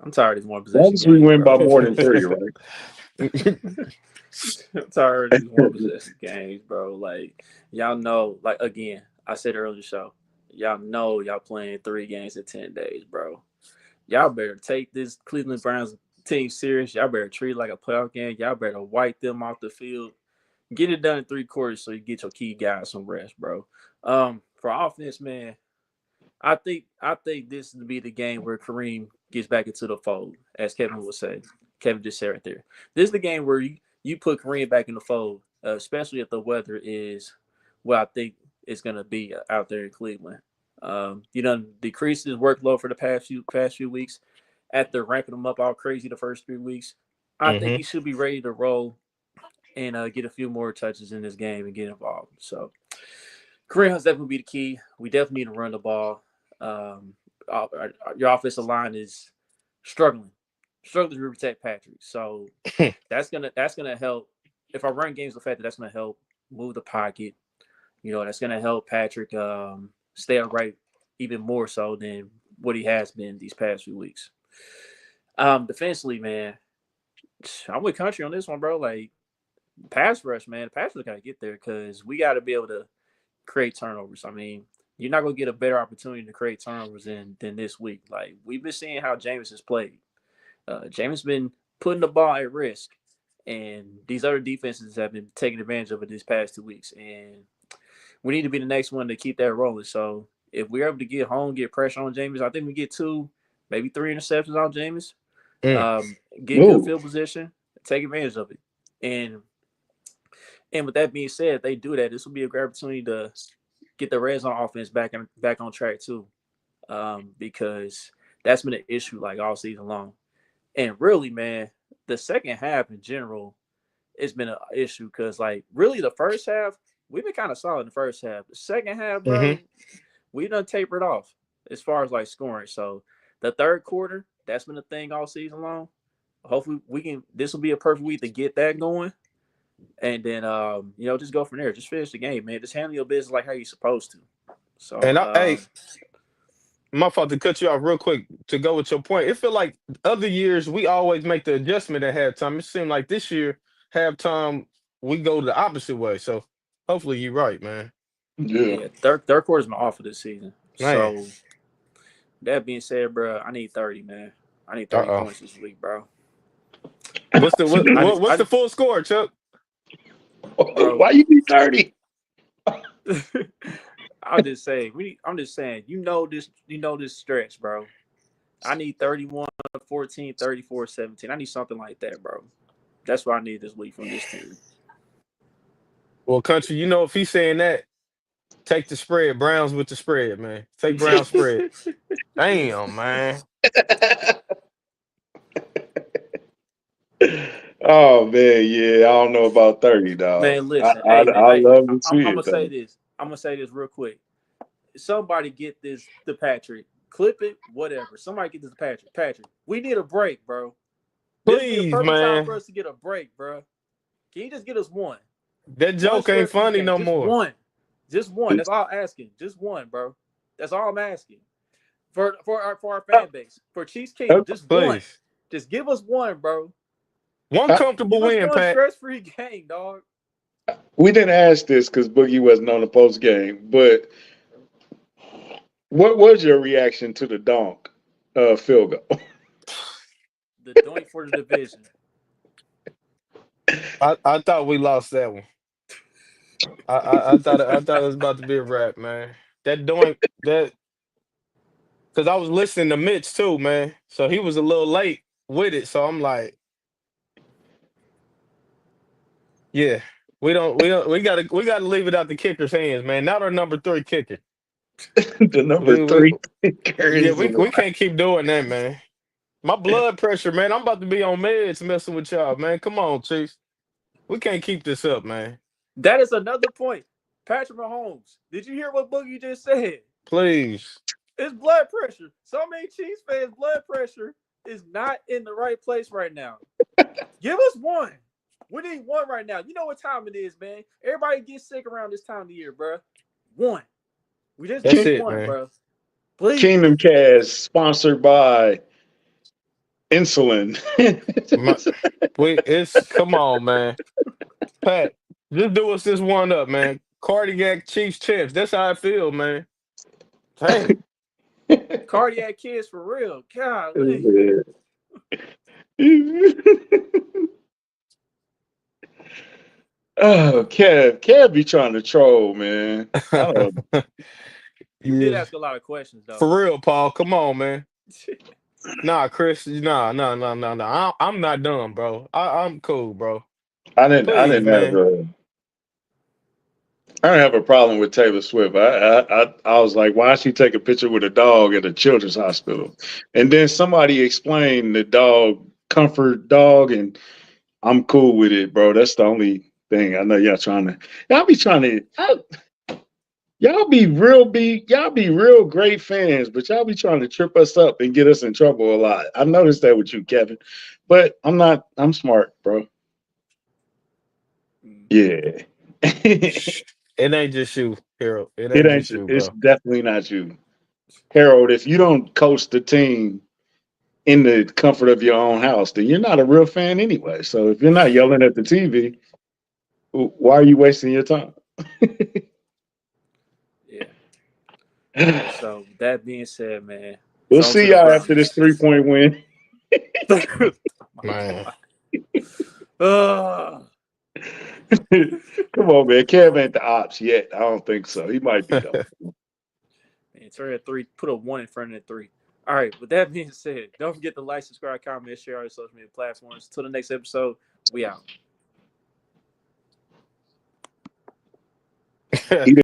I'm tired of these one long possession as we games, win by bro. more than three, right? I'm tired of these one possession games, bro. Like y'all know, like again, I said earlier in the show, y'all know y'all playing 3 games in 10 days, bro. Y'all better take this Cleveland Browns team serious. Y'all better treat it like a playoff game. Y'all better wipe them off the field. Get it done in 3 quarters so you get your key guys some rest, bro. For offense, man, I think this would be the game where Kareem gets back into the fold, as Kevin would say. Kevin just said right there. This is the game where you put Kareem back in the fold, especially if the weather is what I think it's gonna be out there in Cleveland. You know, decreased his workload for the past few weeks after ramping him up all crazy the first 3 weeks. I think Mm-hmm. he should be ready to roll and get a few more touches in this game and get involved. So Kareem Hunt's definitely be the key. We definitely need to run the ball. Your offensive line is struggling, struggling to protect Patrick. So that's gonna help. If I run games, the fact that that's gonna help move the pocket. You know, that's gonna help Patrick stay upright even more so than what he has been these past few weeks. Defensively, man, I'm with Country on this one, bro. Like pass rush, man. The pass rush gotta get there because we got to be able to create turnovers. I mean, you're not gonna get a better opportunity to create turnovers than this week. Like we've been seeing how Jameis has played. Jameis been putting the ball at risk, and these other defenses have been taking advantage of it these past 2 weeks. And we need to be the next one to keep that rolling. So if we're able to get home, get pressure on Jameis, I think we get 2, maybe 3 interceptions on Jameis. Mm. Get good field position, take advantage of it, and with that being said, if they do that, this will be a great opportunity to get the red zone offense back on track too, because that's been an issue like all season long. And really, man, the second half in general, it's been an issue because like really the first half we've been kind of solid in the first half. The second half, Mm-hmm. bro, we done tapered off as far as like scoring. So the third quarter, that's been a thing all season long. Hopefully we can. This will be a perfect week to get that going and then just go from there. Just finish the game, man. Just handle your business like how you're supposed to. So And hey, my fault to cut you off real quick to go with your point. It feel like other years we always make the adjustment at halftime. It seemed like this year halftime we go the opposite way. So hopefully you're right, man. Yeah. yeah, third quarter's my offer this season. Man, So that being said, bro, I need 30, man. I need uh 30 oh. points this week, bro. What's the I just, what's I the full score, Chuck? bro. Why you be 30? I'm just saying, this stretch, bro. I need 31, 14, 34, 17. I need something like that, bro. That's what I need this week from this team. Well, country, if he's saying that, take the spread. Browns with the spread, man. Take Brown spread. Damn, man. Oh man, yeah, I don't know about 30, dog. Man, I listen, I, hey, man, I hey, love to I'm see gonna it say though. this. I'm gonna say this real quick. Somebody get this to Patrick. Clip it, whatever. Somebody get this to Patrick. Patrick, we need a break, bro. This would be the Please, perfect time for man. us to get a break, bro. Can you just get us one? That One joke ain't stress-free funny game. no Just more. one. Just one. That's all I'm asking. Just one, bro. That's all I'm asking. For our fan base. For Chiefs Kingdom. Just one. Please. Just give us one, bro. One I, comfortable Give us win, one Pat. stress-free game, dog. we didn't ask this because Boogie wasn't on the post game, but what was your reaction to the donk field goal? The doink for the division. I thought we lost that one. I thought it was about to be a wrap, man. That doing that because I was listening to Mitch too, man. So he was a little late with it. So I'm like, yeah, we gotta leave it out the kicker's hands, man. Not our number 3 kicker. The number We three yeah, carries. we can't keep doing that, man. My blood pressure, man. I'm about to be on meds messing with y'all, man. Come on, Chiefs. We can't keep this up, man. That is another point. Patrick Mahomes. Did you hear what Boogie just said? Please. It's blood pressure. So many Chiefs fans' blood pressure is not in the right place right now. Give us one. We need one right now. You know what time it is, man. Everybody gets sick around this time of the year, bro. One. We just That's need King- it, one, man. bro. Please. Kingdom Cast sponsored by insulin. My, it's come on, man. Pat, just do us this one up, man. Cardiac Chiefs champs. That's how I feel, man. Dang. Cardiac kids for real. Golly. Oh, Kev be trying to troll, man. I don't know. You did Yeah. ask a lot of questions, though. For real, Paul. Come on, man. Nah, Chris. Nah. I'm not dumb, bro. I'm cool, bro. I Please, didn't have man. I don't have a problem with Taylor Swift. I was like, why she take a picture with a dog at a children's hospital? And then somebody explained the dog comfort dog, and I'm cool with it, bro. That's the only thing. I know y'all be real great fans, but y'all be trying to trip us up and get us in trouble a lot. I noticed that with you, Kevin. But I'm smart, bro. Yeah. It ain't just you, Harold. It It ain't ain't. just you, It's bro. definitely not you, Harold. If you don't coach the team in the comfort of your own house, then you're not a real fan anyway. So if you're not yelling at the TV, why are you wasting your time? Yeah. All right, so that being said, man, We'll it's on to see the y'all after this Brownies. 3-point win. Man. Ugh. Come on, man. Kev ain't the ops yet. I don't think so. He might be though. Man, turn at 3, put a 1 in front of the 3. All right, with that being said, don't forget to like, subscribe, comment, share our social media platforms. Till the next episode, we out.